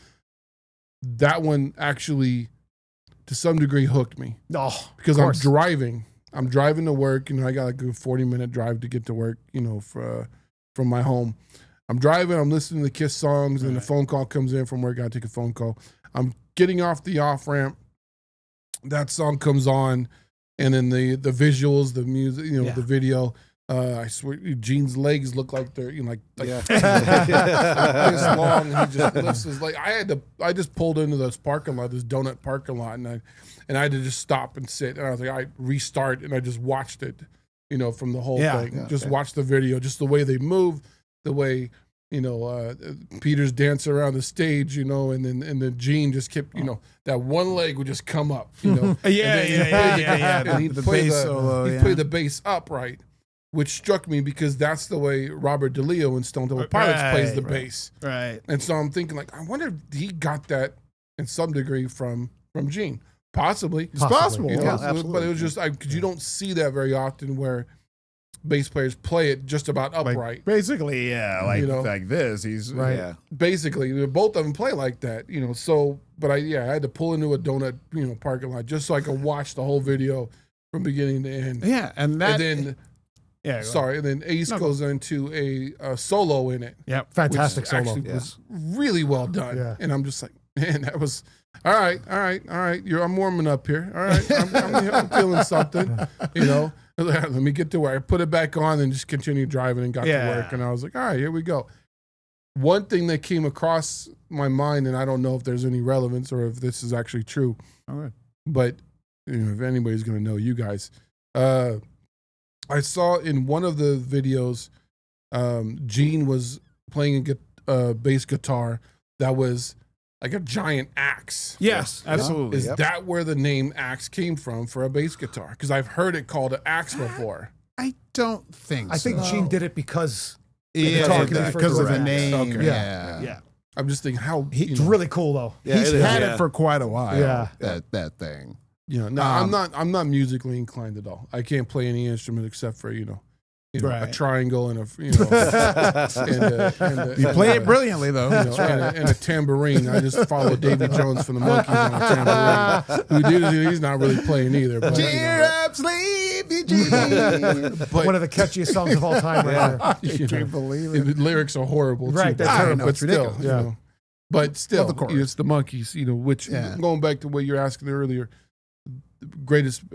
That one actually, to some degree, hooked me Oh, because of I'm course. driving. I'm driving to work. I got like a 40-minute drive to get to work. From my home. I'm driving. I'm listening to Kiss songs, and the phone call comes in from work. I take a phone call. I'm getting off the off ramp. That song comes on, and then the visuals, the music, the video. I swear, Gene's legs look like they're this long. And he just lifts his leg. I just pulled into this parking lot, this donut parking lot, and I had to just stop and sit. And I was like, I restart, and I just watched it, from the whole thing. Just watch the video, just the way they move, the way Peter's dancing around the stage, and then Gene just kept, that one leg would just come up, Yeah. And he'd The play bass solo. he'd play the bass upright, which struck me because that's the way Robert DeLeo in Stone Temple Pilots plays the bass. Right. And so I'm thinking, like, I wonder if he got that in some degree from Gene. Possibly. It's possible. absolutely. But it was just because you don't see that very often where bass players play it just about upright. Basically, like this. He's Right. Yeah. Basically, both of them play like that, So, but I had to pull into a donut, parking lot just so I could watch the whole video from beginning to end. Yeah, and that. And then, sorry, and then Ace No, goes into a solo in it. Yep. Fantastic which solo. actually was really well done. Yeah. And I'm just like, man, that was all right. I'm warming up here. All right, I'm feeling something. Let me get to where I put it back on and just continue driving and got to work. And I was like, all right, here we go. One thing that came across my mind, and I don't know if there's any relevance or if this is actually true, All right. but if anybody's going to know, you guys. I saw in one of the videos, Gene was playing a bass guitar that was like a giant axe. Yes, absolutely. Is that where the name axe came from for a bass guitar? Because I've heard it called an axe before. I don't think. I think Gene did it because Yeah, guitar because of the can be referred to name. as axe. Yeah. Yeah. I'm just thinking how It's really cool though. Yeah, He's it is, had yeah. it for quite a while. Yeah. That thing. no, I'm not musically inclined at all. I can't play any instrument except for a Right. triangle and a You play it brilliantly though. and a tambourine. I just follow Davy Jones from the Monkees on a tambourine. He's not really playing either. But, Cheer up, sleepy Gene. but One of the catchiest songs of all time right there. you Can't believe it. the lyrics are horrible. Right, too, they're but, terrible. but It's still, ridiculous. But still, Love the chorus. it's the Monkees. Which going back to what you're asking earlier, the greatest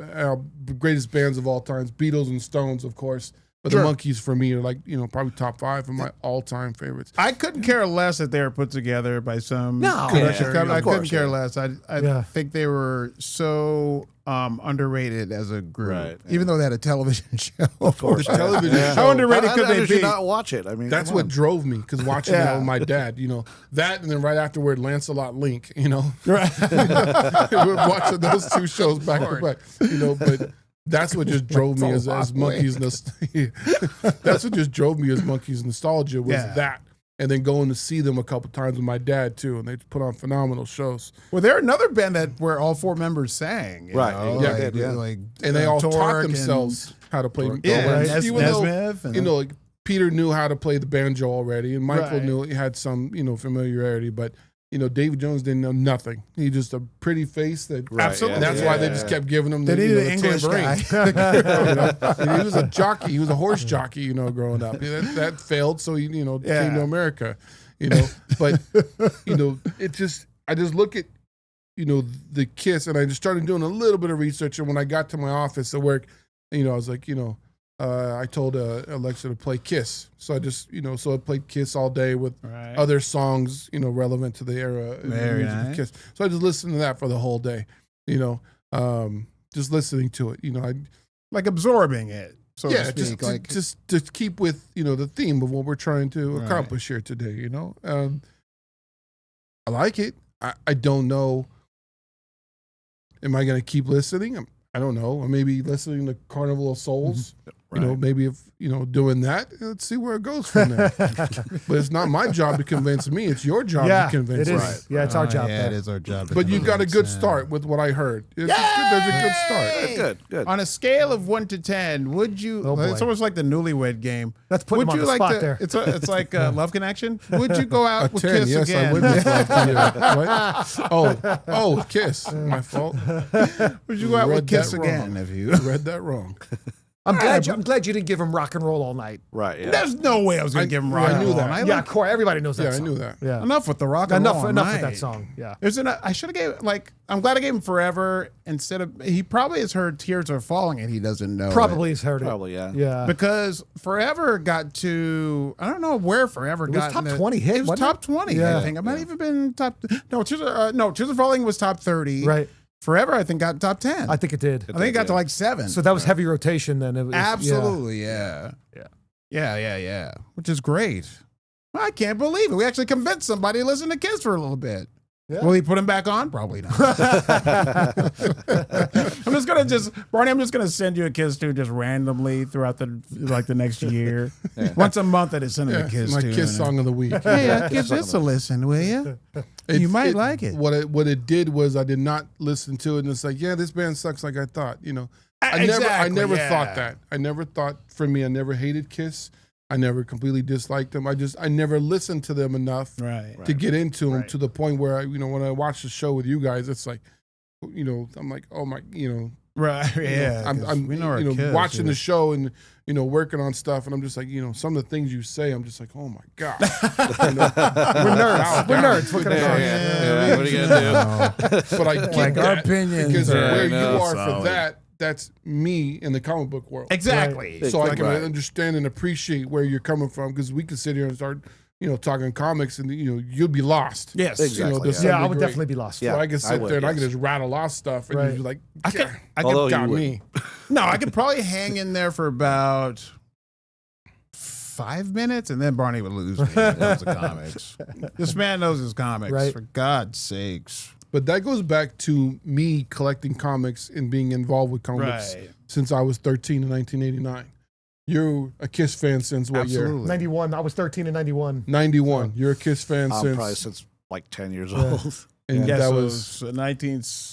bands of all times, Beatles and Stones, of course. But Sure. the Monkees for me are like, probably top 5 of my all-time favorites. I couldn't care less that they were put together by some No. commercial Yeah, company. of I couldn't course, care yeah. less. I think they were so underrated as a group, Right, yeah. even though they had a television show. Of course. The television Yeah. show. How underrated How could they did you be? not watch it? I mean, That's come what on. drove me, because watching Yeah. that with my dad, that, and then right afterward, Lancelot Link, Right. watching those 2 shows back to back, but that's what just drove me as Monkees. That's what just drove me as Monkees nostalgia was Yeah. that, and then going to see them a couple times with my dad too, and they put on phenomenal shows. Well, they're another band where all 4 members sang. you Right. know, Yeah, like, yeah. like, And they all taught Torque themselves how to play. Yeah, Right. Even though, Nesmith. And, like Peter knew how to play the banjo already, and Michael Right. knew he had some, familiarity, but David Jones didn't know nothing. He just a pretty face that. Right, Absolutely. And that's why they just kept giving him They the, needed an the English tambourine. guy. And he was a jockey. He was a horse jockey, growing up. That failed, so he, came to America, But, it just, I just look at, the Kiss, and I just started doing a little bit of research. And when I got to my office at work, I was like, I told Alexa to play Kiss. So I just, so I played Kiss all day with Right. other songs, relevant to the era of Very music of nice. Kiss. So I just listened to that for the whole day, just listening to it. like absorbing it, so to Yeah, speak. just to keep with the theme of what we're trying to Right. accomplish here today. I like it. I don't know. Am I going to keep listening? I don't know. Or maybe listening to Carnival of Souls. Right. Maybe if doing that. Let's see where it goes from there. But it's not my job to convince me. It's your job Yeah, to convince it me. is. Right. Yeah, it's our job. Yeah, it there. is our job. to But you got a convince, good yeah. start with what I heard. There's a good start. Good. On a scale of 1 to 10, would you? Oh, boy. It's almost like the Newlywed Game. Let's put would him on you the like spot to? there. It's like Love Connection. Would you go A out with 10, Kiss yes, again? I would make love to you. What? Oh, Kiss. My fault. Would you go out with Read Kiss that again wrong. if you? Read that wrong. I'm glad you didn't give him Rock and Roll All Night. Right. Yeah. There's no way I was going to give him rock. I and knew roll. that. I Yeah, like- Corey, everybody knows that Yeah, I song. knew that. Yeah. enough with the rock and roll. Enough all with night. that song. Yeah. I should have gave I'm glad I gave him Forever instead of. He probably has heard Tears Are Falling and he doesn't know. Probably it. has heard it. Probably, yeah. Yeah. Because Forever got to, I don't know where Forever was got. top in the- 20 hit, It was wasn't top 20, Yeah. I think. It might even been top. No, Tears Are Falling was top 30. Right. Forever, I think, got top 10. I think it did. I think it got to like 7. So that was heavy rotation then. It was, Absolutely, yeah. Yeah. Which is great. I can't believe it. We actually convinced somebody to listen to Kiss for a little bit. Yeah. Will he put him back on? Probably not. Barney, I'm just gonna send you a Kiss tune just randomly throughout the next year. Once a month, I just send him a Kiss my tune. Kiss song of the week. Hey, give this a listen, will you? You might like it. What it did was I did not listen to it, and it's like, yeah, this band sucks like I thought. I never thought that. I never thought, for me, I never hated Kiss. I never completely disliked them. I never listened to them enough Right. to get into them Right. to the point where when I watch the show with you guys, it's like, I'm like, oh my, Right. Yeah. I'm we know our Kiss, watching yeah. the show and working on stuff, and I'm just like, some of the things you say, I'm just like, oh my god, We're nerds. We're nerds. What can I say? Yeah. What are you gonna do? But I get Like our that opinions because are- where you no, are solid. for that, that's me in the comic book world. Exactly. So I can Right. understand and appreciate where you're coming from, because we can sit here and start, talking comics, and you'll be lost. Yes. Exactly. to some Yeah, I would degree. definitely be lost. Yeah. So I can sit I would, there and I yes. can just rattle off stuff, and Right. you're like, I could Although you got wouldn't. me. No, I could probably hang in there for about 5 minutes, and then Barney would lose me. He knows the comics. This man knows his comics, Right. for God's sakes. But that goes back to me collecting comics and being involved with comics Right. since I was 13 in 1989. You're a Kiss fan since what year? Absolutely. 91. I was 13 in 91. 91. You're a Kiss fan Probably since, since like 10 years old. and Yes, that it was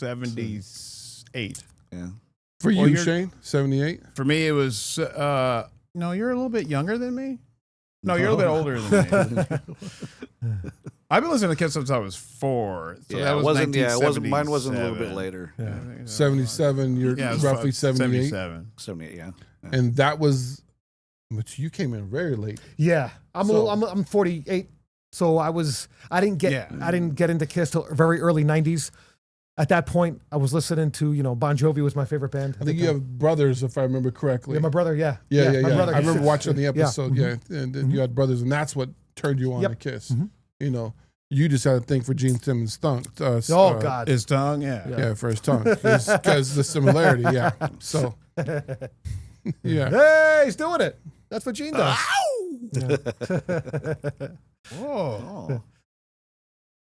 1978. Yeah. for you, Well, you're- Shane. 78. For me, it was, no, you're a little bit younger than me. No, you're a little bit older than me. I've been listening to Kiss since I was 4. So Yeah, that was it wasn't. Yeah, it wasn't. Mine wasn't a little bit 1977. later. 77. You're Yeah, it was roughly 78. 77. 78. Yeah. And that was, but you came in very late. Yeah, So- I'm 48, so I didn't get Yeah. into Kiss till very early 90s. At that point, I was listening to, Bon Jovi was my favorite band. I think you have brothers, if I remember correctly. Yeah, my brother, yeah. Yeah. My brother, I remember watching the episode, and you had brothers, and that's what turned you on to Kiss. You just had a thing for Gene Simmons' tongue. God. His tongue, Yeah, for his tongue. Because the similarity, So, yeah. Hey, he's doing it. That's what Gene does. Whoa.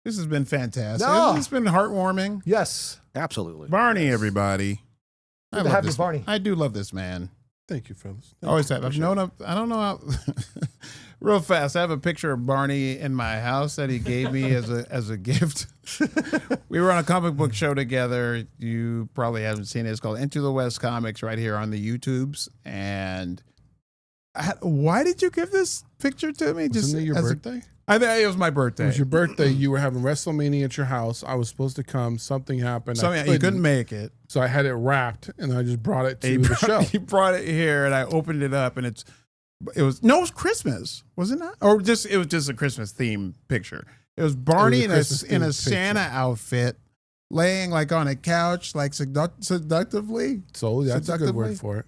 This has been fantastic. No. It's been heartwarming. Yes. Absolutely. Barney, everybody. Good to have you, Barney. I do love this man. Thank you, fellas. Always have. I've known him. I don't know how. Real fast. I have a picture of Barney in my house that he gave me as a gift. We were on a comic book show together. You probably haven't seen it. It's called Into the West Comics right here on the YouTubes. And why did you give this picture to me? Wasn't it your birthday? I think it was my birthday. It was your birthday. You were having WrestleMania at your house. I was supposed to come. Something happened. You couldn't make it. So I had it wrapped, and I just brought it to the show. He brought it here, and I opened it up, and it was Christmas, was it not? Or it was just a Christmas theme picture. It was Barney in a Santa outfit, laying like on a couch, like seductively. So that's a good word for it.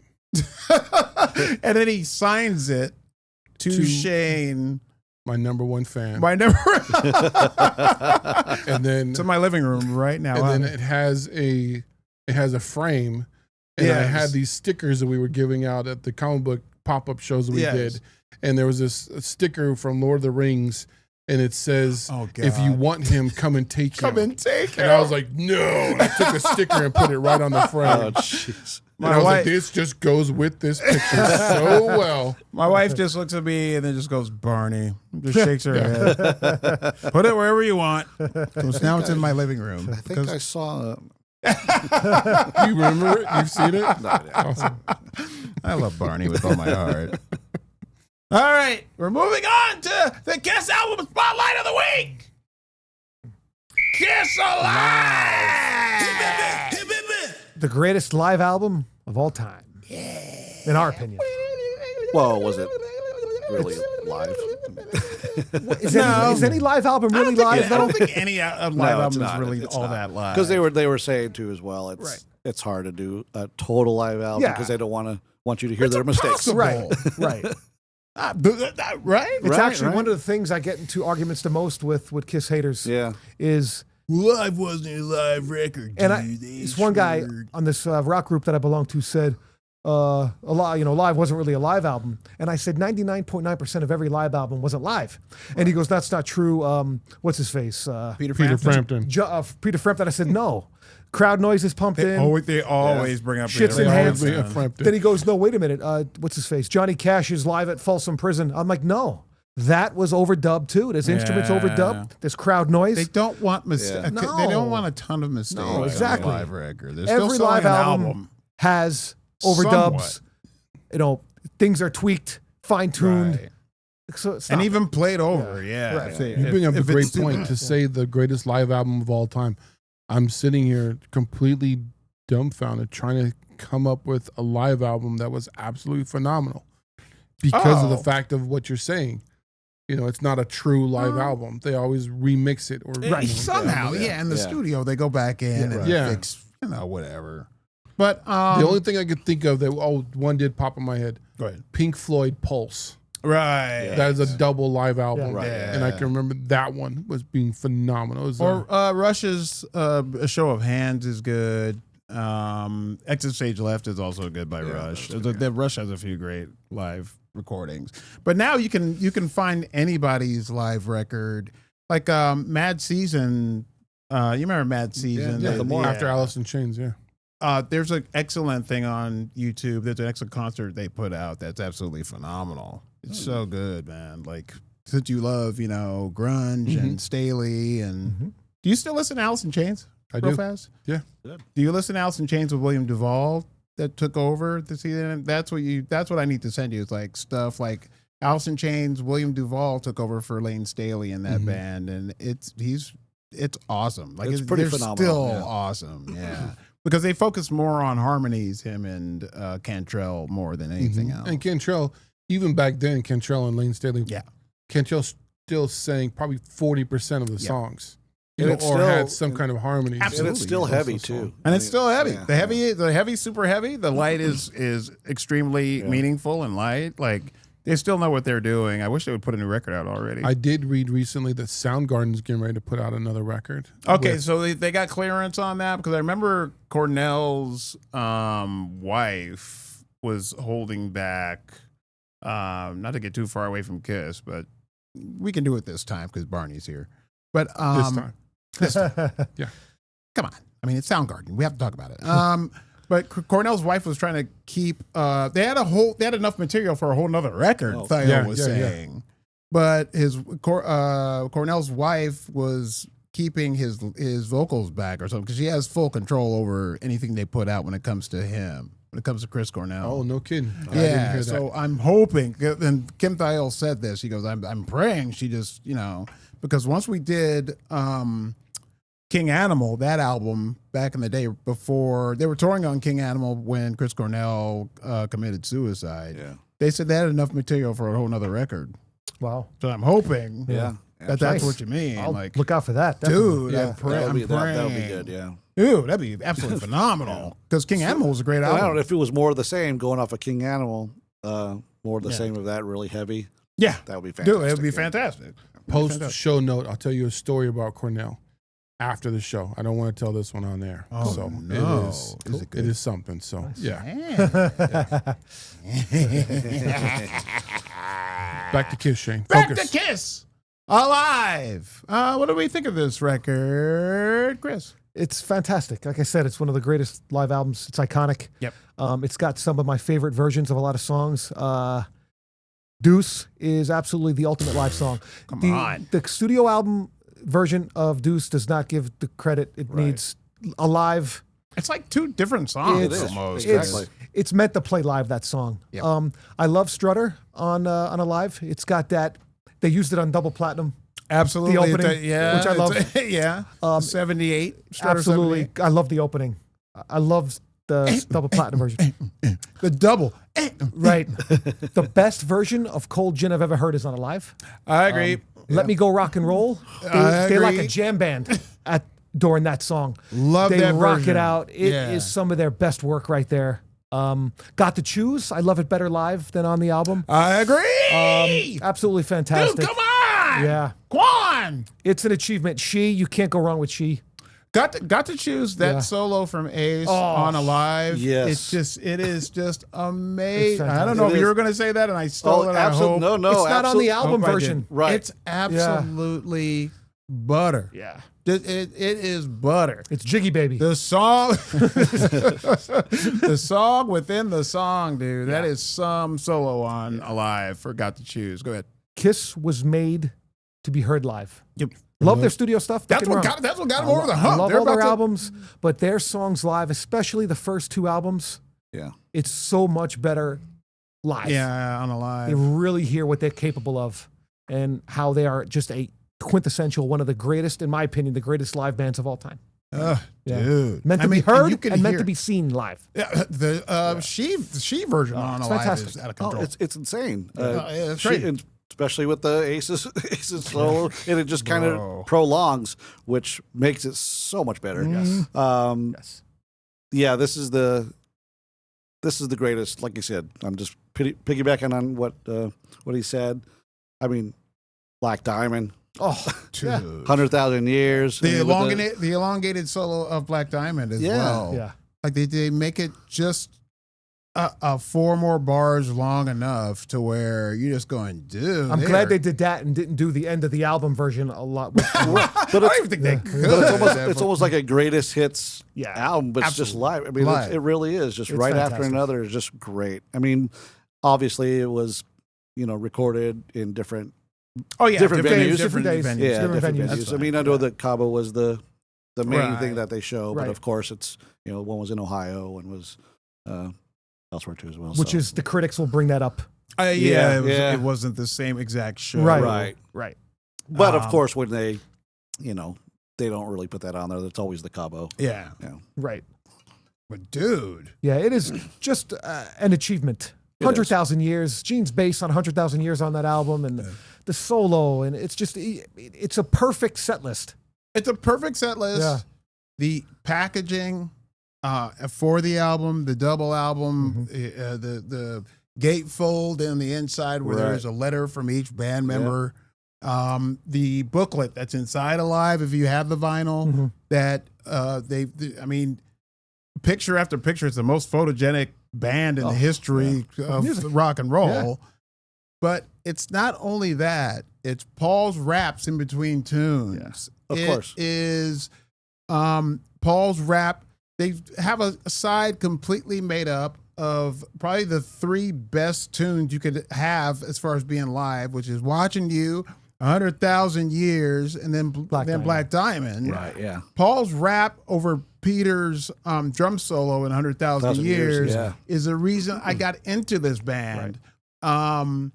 And then he signs it to Shane. My number one fan. And then to my living room right now. And then it has a frame. And I had these stickers that we were giving out at the comic book pop-up shows that we did. And there was this sticker from Lord of the Rings, and it says, if you want him, come and take him. Come and take him. And I was like, no. And I took a sticker and put it right on the frame. Oh, jeez. And I was like, this just goes with this picture so well. My wife just looks at me and then just goes, Barney. Just shakes her head. Put it wherever you want. Because now it's in my living room. I think I saw You remember it? You've seen it? No, Awesome. I love Barney with all my heart. All right. We're moving on to the Kiss Album Spotlight of the Week. Kiss Alive! The greatest live album of all time. In our opinion. Well, was it really live? Is any live album really live, I though? don't think any live album is really all that live. Because they were saying too as well. It's hard to do a total live album because they don't want you to hear their mistakes. Right. Right. It's actually one of the things I get into arguments the most with Kiss haters. Yeah. Is live wasn't a live record. And this one guy on this rock group that I belong to said, live wasn't really a live album. And I said 99.9% of every live album wasn't live. And he goes, that's not true. What's his face? Peter Frampton. Peter Frampton. I said, no. Crowd noise is pumped in. They always bring up Shit's Peter enhanced. Frampton. Then he goes, no, wait a minute. What's his face? Johnny Cash is live at Folsom Prison. I'm like, no. That was overdubbed too. There's instruments overdubbed. There's crowd noise. They don't want mistakes. No. They don't want a ton of mistakes. No, exactly. On a live record. They're Every still live selling an album has overdubs. Somewhat. Things are tweaked, fine-tuned. Right. So and even played over. Yeah. Right. You bring up a great point to say the greatest live album of all time. I'm sitting here completely dumbfounded trying to come up with a live album that was absolutely phenomenal because of the fact of what you're saying. It's not a true live album. They always remix it or somehow. In the studio they go back in and fix, whatever. But the only thing I could think of that one did pop in my head. Go ahead. Pink Floyd Pulse. Right. Yeah. That is a double live album. Yeah. Right. And I can remember that one was being phenomenal. It was Rush's A Show of Hands is good. Exit Stage Left is also good by Rush. The Rush has a few great live recordings. But now you can find anybody's live record. Like Mad Season. You remember Mad Season? Yeah, after Alice in Chains, there's an excellent thing on YouTube. There's an excellent concert they put out that's absolutely phenomenal. It's so good, man. Like, since you love, grunge and Staley and do you still listen to Alice in Chains? I do. Fast? Yeah. Do you listen to Alice in Chains with William Duvall that took over the season? That's what I need to send you. It's like stuff like Alice in Chains, William Duvall took over for Lane Staley in that band, and it's awesome. Like it's pretty phenomenal. Still awesome. Yeah. Because they focus more on harmonies, him and Cantrell, more than anything else. And Cantrell, even back then, Cantrell and Lane Staley, Cantrell still sang probably 40% of the songs. And it's or still- had some kind of harmony. Absolutely. And it's still yeah, heavy that's the too. song. And it's still heavy. Yeah. The heavy, super heavy. The light is extremely meaningful and light. Like they still know what they're doing. I wish they would put a new record out already. I did read recently that Soundgarden's getting ready to put out another record. Okay, with- so they got clearance on that because I remember Cornell's wife was holding back, not to get too far away from Kiss, but we can do it this time because Barney's here. But this time. Yeah. come on, I mean it's Soundgarden. We have to talk about it. But Cornell's wife was trying to keep. They had enough material for a whole nother record. Oh. Theo was saying, but Cornell's wife was keeping his vocals back or something because she has full control over anything they put out when it comes to him. When it comes to Chris Cornell. Oh, no kidding. I didn't Yeah, hear that. so I'm hoping, and Kim Thiel said this. She goes, "I'm praying." She just, because once we did King Animal, that album back in the day, before they were touring on King Animal when Chris Cornell committed suicide. Yeah. They said they had enough material for a whole nother record. Wow. So I'm hoping Yeah. that's Nice. what you mean. I'll like, look out for that. definitely. dude, I'm That'll be praying. good. Yeah. Dude, that'd be absolutely phenomenal. Because King Animal was a great And I don't album. know if it was more of the same going off of King Animal, more of the Yeah. same of that really heavy. Yeah. That would be fantastic. Dude, it would be yeah. fantastic. Post show note, I'll tell you a story about Cornell after the show. I don't want to tell this one on there. Oh, so no. it is. Is it It good? is something. So yeah. Back to Kiss, Shane. Back Focus. to Kiss. Alive. What do we think of this record, Chris? It's fantastic. Like I said, it's one of the greatest live albums. It's iconic. Yep. It's got some of my favorite versions of a lot of songs. Deuce is absolutely the ultimate live song. Come on. The studio album version of Deuce does not give the credit it Right. needs. Alive, It's like two different songs It is. almost. Exactly. it's meant to play live, that song. Yep. I love Strutter on Alive. It's got that. They used it on Double Platinum. Absolutely. The opening, which I love. yeah. 78. Strutter Absolutely. 78. I love the opening. I love the Double Platinum version. The double. Right. The best version of Cold Gin I've ever heard is on Alive. I agree. Let Me Go Rock and Roll. I They're like a agree. jam band during that song. Love They that rock version. it out. It is Yeah. some of their best work right there. Got to Choose. I love it better live than on the album. I agree. Absolutely fantastic. Dude, come on. Yeah. Come on. It's an achievement. You can't go wrong with She. Got to choose that Yeah. solo from Ace Oh, on Alive. yes. It is just amazing. It's I don't know fantastic. if It you is. were going to say that, and I stole it. I absolutely. hope. No, It's not on the absolutely. album Hope I did. version. Right. It's absolutely butter. Yeah. It is butter. It's Jiggy Baby. The song, the song within the song, dude. That is some solo on Alive. Forgot to choose. Go ahead. Kiss was made to be heard live. Yep. Love their studio stuff. That's don't what get me wrong. got them over the I hump. love They're all their about to- albums, but their songs live, especially the first two albums, Yeah. it's so much better live. Yeah, on They Alive. really hear what they're capable of and how they are just a quintessential, one of the greatest, in my opinion, the greatest live bands of all time. Ugh, Yeah. dude. Meant to I be mean, heard you can and meant hear to it. be seen live. Yeah, the she version on it's Alive fantastic. is out of Oh, control. it's insane. Yeah, it's great. And especially with the Aces solo, and it just kind Bro. of prolongs, which makes it so much better. Yes. Yes. Yeah, this is the greatest. Like you said, I'm just piggybacking on what he said. I mean, Black Diamond, Oh, Dude. 100,000 Years. The I mean, with elongated solo of Black Diamond as Yeah. well. yeah. Like they make it just four more bars long enough to where you're just going, dude. I'm glad they did that and didn't do the end of the album version a lot. With, I don't even think they could. it's almost like a greatest hits Yeah, album, but it's just absolutely. live. I mean, Live. it really is just It's right after fantastic. another is just great. I mean, obviously it was, recorded in different Oh yeah, different venues. Different days. venues. Yeah, different different venues. venues. That's I mean, fine. I know that Cabo was the main Right. thing that they show, Right. but of course it's one was in Ohio and was elsewhere too as well. Which so. is the critics will bring that up. Yeah, Yeah. it wasn't the same exact show. Right. right. Right. But of Um, course, when they don't really put that on there. That's always the Cabo. Yeah, Right. but dude, Yeah, it is just an achievement. It 100,000 years. Gene's bass on 100,000 years on that album and the solo. And it's just, it's a perfect set list. It's a perfect set list. Yeah. The packaging for the album, the double album, the gatefold in the inside where there's a letter from each band member. The booklet that's inside Alive, if you have the vinyl, that I mean, picture after picture, it's the most photogenic band in the history of rock and roll. Yeah. But it's not only that, it's Paul's raps in between tunes. Yeah. Of course. It is Paul's rap. They have a side completely made up of probably the 3 best tunes you could have as far as being live, which is Watching You, 100,000 Years, and then Black Diamond. Right, yeah. Paul's rap over Peter's drum solo in 100,000 Years is the reason I got into this band. Right.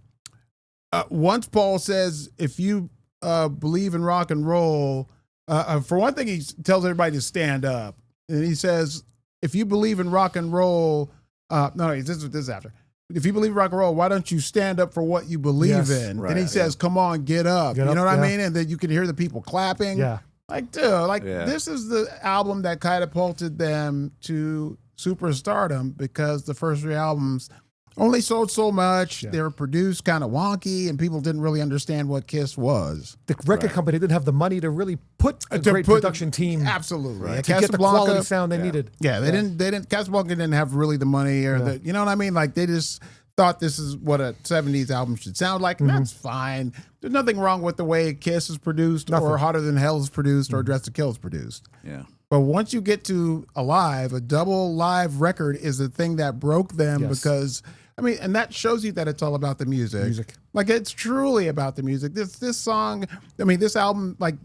Once Paul says, if you believe in rock and roll, for one thing, he tells everybody to stand up. And he says, if you believe in rock and roll, this is after. If you believe in rock and roll, why don't you stand up for what you believe in? Right, and he says, come on, get up. You know what I mean? And then you can hear the people clapping. Yeah. Like, dude, this is the album that catapulted them to superstardom because the first 3 albums only sold so much. Yeah. They were produced kind of wonky, and people didn't really understand what Kiss was. The record company didn't have the money to really put a great production team. Absolutely, to get the quality sound they needed. Yeah, they didn't. Casablanca didn't have really the money, or you know what I mean. Like they just thought this is what a '70s album should sound like, and that's fine. There's nothing wrong with the way Kiss is produced, or Hotter Than Hell is produced, or Dressed to Kill is produced. Yeah. But once you get to Alive, a double live record is the thing that broke them because. I mean, and that shows you that it's all about the music. Like it's truly about the music. This song, I mean, this album, like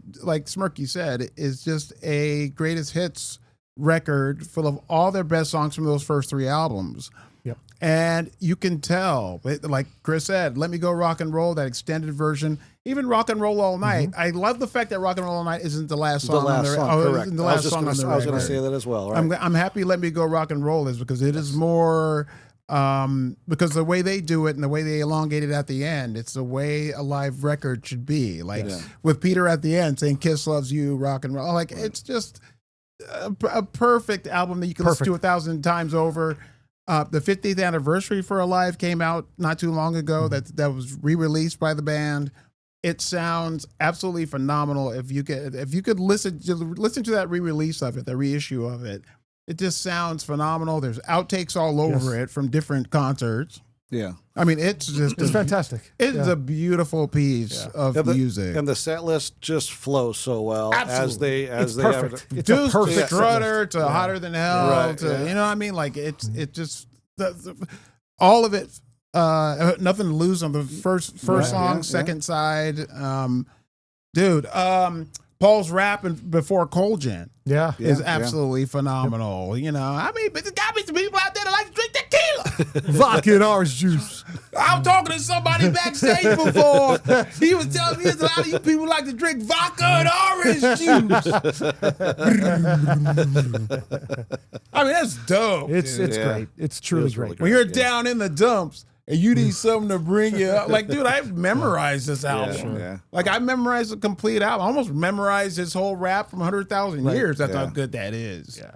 Smerky said, is just a greatest hits record full of all their best songs from those first 3 albums. Yep. And you can tell, like Chris said, Let Me Go Rock and Roll, that extended version, even Rock and Roll All Night. I love the fact that Rock and Roll All Night isn't the last song on the record. Correct. The last song on the record. I was going to say that as well. Right? I'm happy Let Me Go Rock and Roll is because it is more... because the way they do it and the way they elongate it at the end, it's the way a live record should be. Like with Peter at the end saying "Kiss loves you, rock and roll." Like it's just a perfect album that you can listen to 1,000 times over. The 50th anniversary for Alive came out not too long ago. That was re-released by the band. It sounds absolutely phenomenal. If you could listen to that re-release of it, the reissue of it. It just sounds phenomenal. There's outtakes all over it from different concerts. Yeah. I mean, it's fantastic. It's a beautiful piece of music. And the set list just flows so well. Absolutely. As they perfect. It's Deuce to Strutter to Hotter Than Hell to, you know what I mean? Like it just, all of it, nothing to lose on the first song, second side. Dude, Paul's rap before Colgin is absolutely phenomenal. You know, I mean, but there's got to be some people out there that like to drink tequila. Vodka and orange juice. I was talking to somebody backstage before. He was telling me there's a lot of you people like to drink vodka and orange juice. I mean, that's dope. It's great. It's truly great. When you're down in the dumps, and you need something to bring you up. Like, dude, I memorized this album. Like, I memorized the complete album. I almost memorized this whole rap from 100,000 years. That's how good that is. Yeah.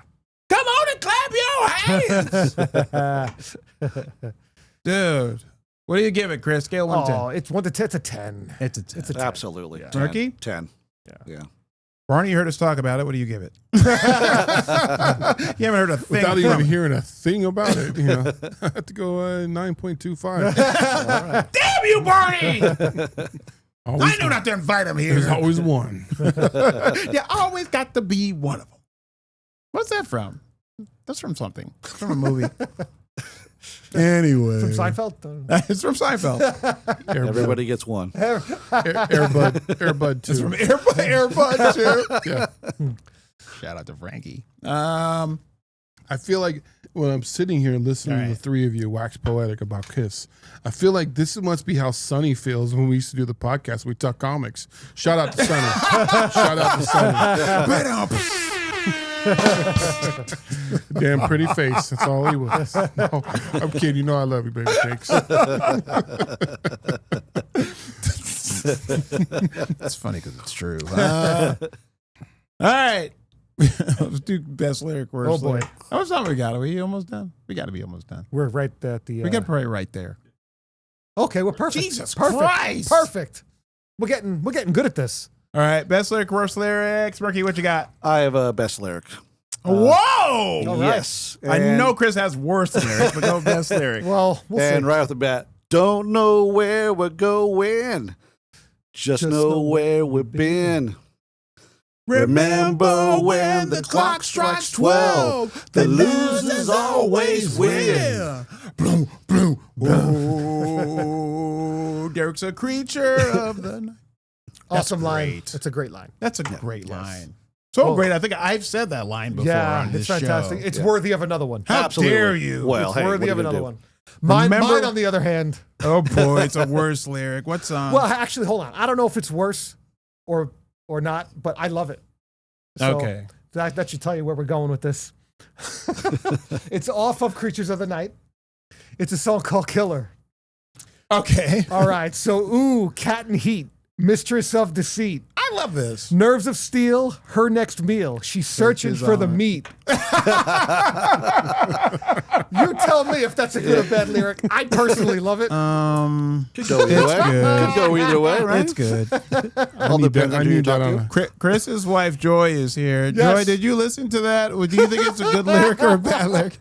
Come on and clap your hands. Dude, what do you give it, Chris? Scale 1 to 10. Oh, it's 1 to 10. It's a 10. It's a 10. It's a 10. Absolutely. Yeah. Turkey? 10. Yeah. Barney, you heard us talk about it. What do you give it? You haven't heard a thing. Without even hearing a thing about it, you know, I have to go 9.25. Right. Damn you, Barney! I knew not to invite him here. There's always one. Always got to be one of them. What's that from? That's from something. It's from a movie. Anyway. From Seinfeld? It's from Seinfeld. Everybody gets one. Airbud 2. It's from Airbud 2. Yeah. Shout out to Frankie. I feel like when I'm sitting here listening to the 3 of you wax poetic about Kiss, I feel like this must be how Sonny feels when we used to do the podcast. We talk comics. Shout out to Sonny. Shout out to Sonny. Damn pretty face. That's all he was. No, I'm kidding. You know I love you, baby cakes. That's funny because it's true. All right. Let's do best lyric, worst Oh, boy. lyric. How much time we got? Are we almost done? We got to be almost done. We're right at the. We got probably right there. Okay, we're perfect. Jesus perfect. Christ. Perfect. We're getting good at this. All right. Best lyric, worst lyric. Smerky, what you got? I have a best lyric. Whoa! All right. Yes. I And- know Chris has worst lyrics, but go best lyric. Well, we'll and see. right off the bat, don't know where we're going. Just know where we've been. Remember when the clock strikes 12, the losers always win. Boom, boom, boom. Derek's a creature of the night. Awesome line. great. It's a great line. That's a great line. So Well, great. I think I've said that line before on this it's fantastic. show. It's worthy of another one. How Absolutely. dare you? Well, It's hey, worthy what of are you another gonna one. Mine, Remember- on the other hand. Oh boy, it's a worse lyric. What song? Well, actually, hold on. I don't know if it's worse or not, but I love it. So Okay. That should tell you where we're going with this. It's off of Creatures of the Night. It's a song called Killer. Okay. All right. So, ooh, Cat and Heat, Mistress of Deceit, I love this. Nerves of Steel, her next meal. She's searching Searches for the on. meat. You tell me if that's a good or bad lyric. I personally love it. Could go either way. good. Could go either way, right? It's good. All depends on who you talk to. Chris's wife Joy is here. Yes. Joy, did you listen to that? Do you think it's a good lyric or a bad lyric?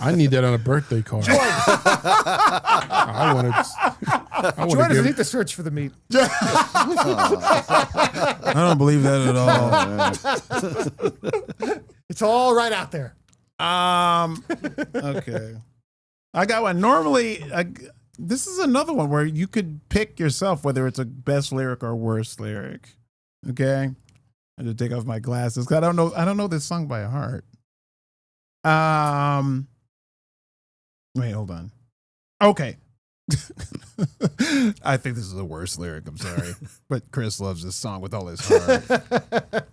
I need that on a birthday card. I want Joy to doesn't give. need to search for the meat. I don't believe that at all. It's all right out there. Okay. I got one. Normally, this is another one where you could pick yourself whether it's a best lyric or worst lyric. Okay. I just take off my glasses 'cause I don't know this song by heart. Wait, hold on. Okay. I think this is the worst lyric. I'm sorry, but Chris loves this song with all his heart.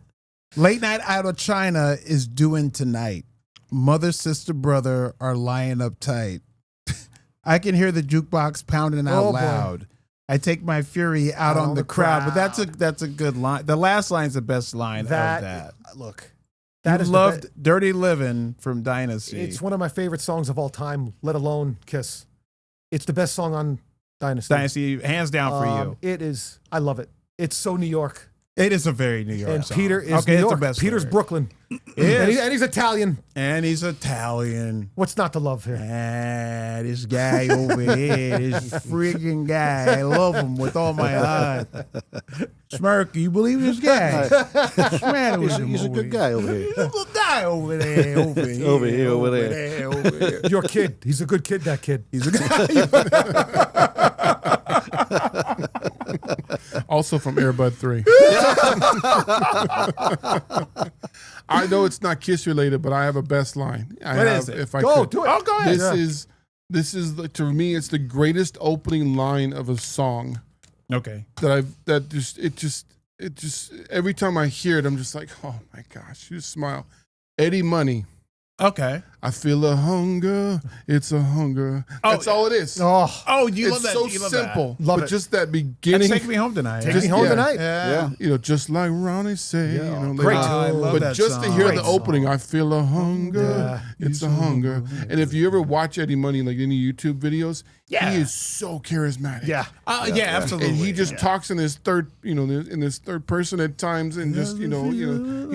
Late night out of China is doing tonight. Mother, sister, brother are lying up tight. I can hear the jukebox pounding out Oh, boy. loud. I take my fury out on the crowd. But that's a good line. The last line's the best line of that. Look, That that is loved Dirty Livin' from Dynasty. It's one of my favorite songs of all time, let alone Kiss. It's the best song on Dynasty. Dynasty, hands down for you. It is. I love it. It's so New York. It is a very New York And song. Peter is okay, New it's York. the best Peter's lyric. Brooklyn. Yes. And he's Italian. And he's Italian. What's not to love here? This guy over here, this friggin' guy. I love him with all my heart. Smerk, you believe this guy? What's the matter with him He's a over good here? guy over here. He's a good guy over there, over here. Over here, over there. Over here. Your kid. He's a good kid, that kid. He's a guy. Also from Airbud 3. I know it's not Kiss related, but I have a best line. What is it? If I Go, could. do it. Oh, go ahead. This is to me, it's the greatest opening line of a song Okay. that just every time I hear it, I'm just like, oh my gosh, you smile. Eddie Money. Okay. I feel a hunger. It's a hunger. That's all it is. Oh, You love it's that. so You love simple. Love but it. just that That. beginning. Take me home tonight. take me home yeah. tonight. Yeah. Yeah. Just like Ronnie say. Yeah. They Great go, tune. I love but that just song. to hear Great the opening, song. I feel a hunger. Yeah. It's a hunger. And if you ever watch Eddie Money, like any YouTube videos, Yeah. he is so charismatic. Yeah. Yeah, absolutely. And he just talks in his third person at times, and just he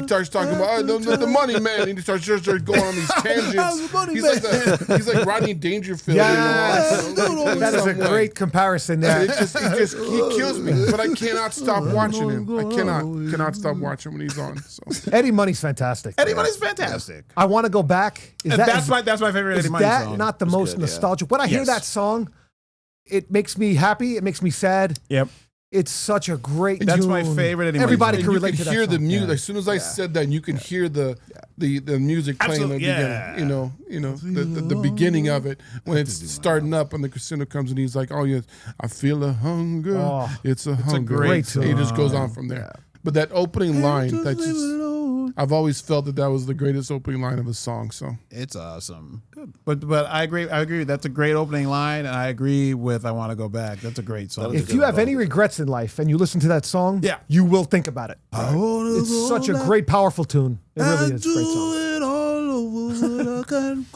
starts talking about the money man, and he starts just going on these tangents. He's like Rodney Dangerfield. Yes. That is a some way. great comparison there. And he kills me, but I cannot stop watching him. I cannot stop watching when he's on. So. Eddie Money's fantastic. Eddie Money's fantastic. I want to go back. That's my favorite Is Eddie Money that song. not the most good, yeah. nostalgic? When I hear Yes. that song, it makes me happy. It makes me sad. Yep. It's such a great That's my tune. favorite Eddie Money Everybody song. can You relate can to that hear the song. music. As soon as I said that, you can hear the music playing in the Absolutely, yeah. beginning. The beginning of it when it's starting up and the casino comes and he's like, "Oh yes, I feel a hunger. Oh, it's a hunger." great tune. He just goes on from there. But that opening line, that just I've always felt that was the greatest opening line of a song. So It's awesome. Good. But I agree. That's a great opening line, and I agree with I Want to Go Back. That's a great song. That is If you have any regrets in life and you listen to that song, Yeah. you will think about it. It's such a great, powerful tune. It really is a great song.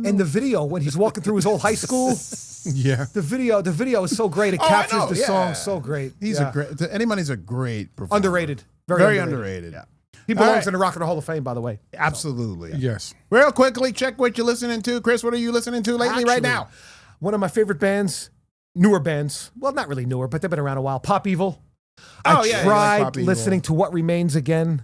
And the video when he's walking through his old high school, yeah, the video is so great. It Oh, I captures know, the yeah. song so great. He's Yeah. a great. Anybody's a great performer. Underrated. Very underrated. Yeah. He belongs All right. in the Rock and Roll Hall of Fame, by the way. Absolutely. yes. Real quickly, check what you're listening to. Chris, what are you listening to lately right Actually, now? One of my favorite bands, newer bands. Well, not really newer, but they've been around a while. Pop Evil. Oh, I yeah, you like tried Pop Evil. listening to What Remains Again.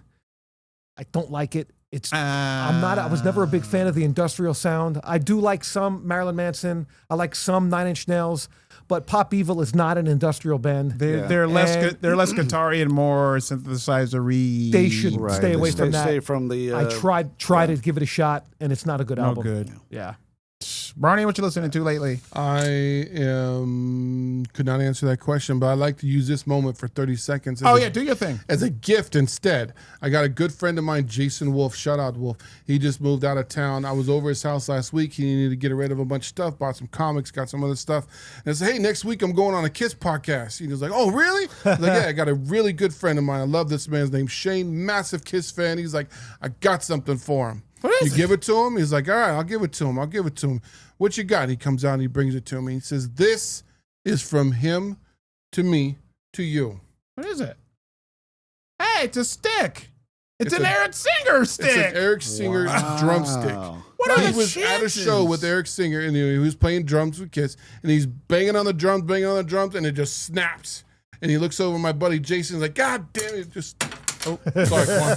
I don't like it. I was never a big fan of the industrial sound. I do like some Marilyn Manson. I like some Nine Inch Nails, but Pop Evil is not an industrial band. They're less And- they're less guitar-y and more synthesizer-y. They should Right. stay away from that. Stay from the. I tried to give it a shot, and it's not a good No album. good. Yeah. Barney, what you listening to lately? I could not answer that question, but I'd like to use this moment for 30 seconds. Oh, yeah, do your thing. As a gift instead. I got a good friend of mine, Jason Wolf. Shout out, Wolf. He just moved out of town. I was over his house last week. He needed to get rid of a bunch of stuff, bought some comics, got some other stuff. And I said, hey, next week I'm going on a Kiss podcast. He was like, oh, really? I was like, yeah, I got a really good friend of mine. I love this man's name, Shane, massive Kiss fan. He's like, I got something for him. What is You give it to him? He's like, all right, I'll give it to him. What you got? He comes out and he brings it to me. He says, this is from him to me to you. What is it? Hey, it's a stick. It's an a- Eric Singer stick. It's an Eric Singer drumstick. What are He the was at a chances? show with Eric Singer, and he was playing drums with Kiss, and he's banging on the drums, and it just snaps. And he looks over at my buddy Jason's like, God damn it, just... Oh, sorry, Quan.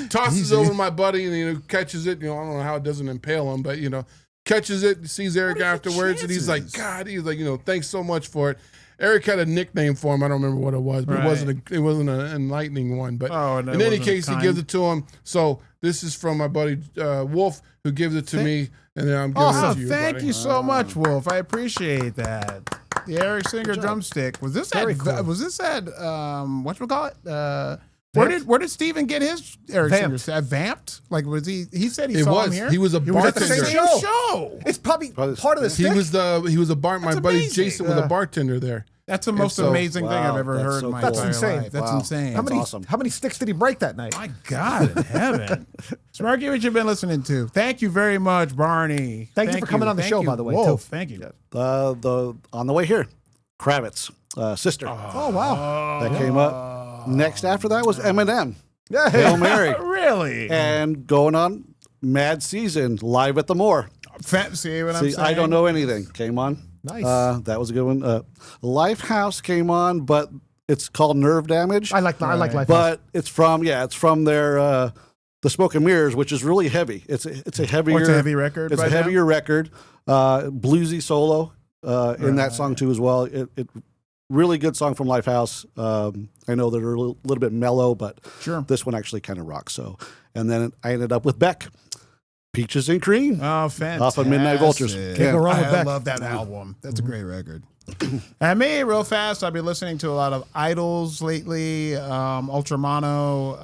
Tosses over my buddy and catches it. I don't know how it doesn't impale him, but catches it, sees Eric afterwards, and he's like, God, thanks so much for it. Eric had a nickname for him. I don't remember what it was, but Right. it wasn't an enlightening one. But Oh, no, in it any wasn't case, he kind. gives it to him. So this is from my buddy Wolf, who gives it to me, and then I'm giving Oh, it to you. thank buddy. you so much, Wolf. I appreciate that. The Eric Singer drumstick. Was this Very at? cool. Was this at? Whatchamacallit? Where did Steven get his Eric Singer? Vamped. At Vamped? Like was he? He said he It saw him was. here. He was a at the bartender. same Same show. show. It's probably Probably- part of the He stick. was a bar. My That's buddy amazing. Jason was a bartender there. That's the most so- amazing thing I've Wow, ever that's heard so in my cool. entire That's insane. life. That's Wow. insane. how many awesome. how many sticks did he break that night? My God in heaven. Smerky, what you been listening to? Thank you very much, Barney. Thank you for coming on the Thank show, you, by the way, Wolf. too. Thank you. On the way here, Kravitz, Sister. Oh wow. That came up. Next after that was Eminem, Yeah. Hail Mary. Really? And going on Mad Season, Live at the Moor. See what I'm See, saying? I don't know anything. Came on. Nice. That was a good one. Lifehouse came on, but it's called Nerve Damage. I like Life. But it's from their The Smoke and Mirrors, which is really heavy. It's a heavier. It's a heavy record. It's by a them? heavier record. Bluesy solo in that song too as well. It really good song from Lifehouse. I know they're a little bit mellow, but Sure. this one actually kind of rocks. So, and then I ended up with Beck, Peaches and Cream. Oh, fantastic. Off of Midnight Vultures. Can't go wrong with I Beck. love that album. That's a great record. And me, real fast, I've been listening to a lot of Idols lately. Ultramono,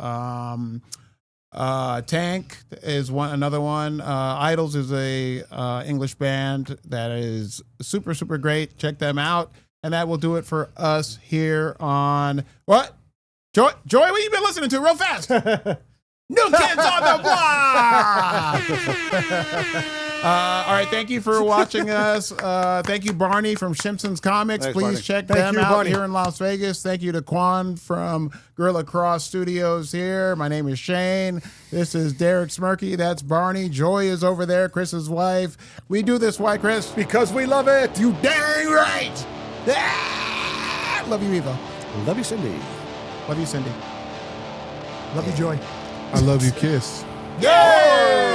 Tank is another one. Idols is a English band that is super, super great. Check them out. And that will do it for us here on what? Joy, what you been listening to real fast? New Kids on the Block! All right, thank you for watching us. Thank you, Barney from Shimpsons Comics. Thanks, Please Barney. check Thank them you, out Barney. here in Las Vegas. Thank you to Quan from Gorilla Cross Studios here. My name is Shane. This is Derek Smerky. That's Barney. Joy is over there, Chris's wife. We do this, why, Chris? Because we love it. You dang right! Ah! Love you, Eva. Love you, Cindy. Love you, Cindy. Love you, Joy. I love you, Kiss. Yay!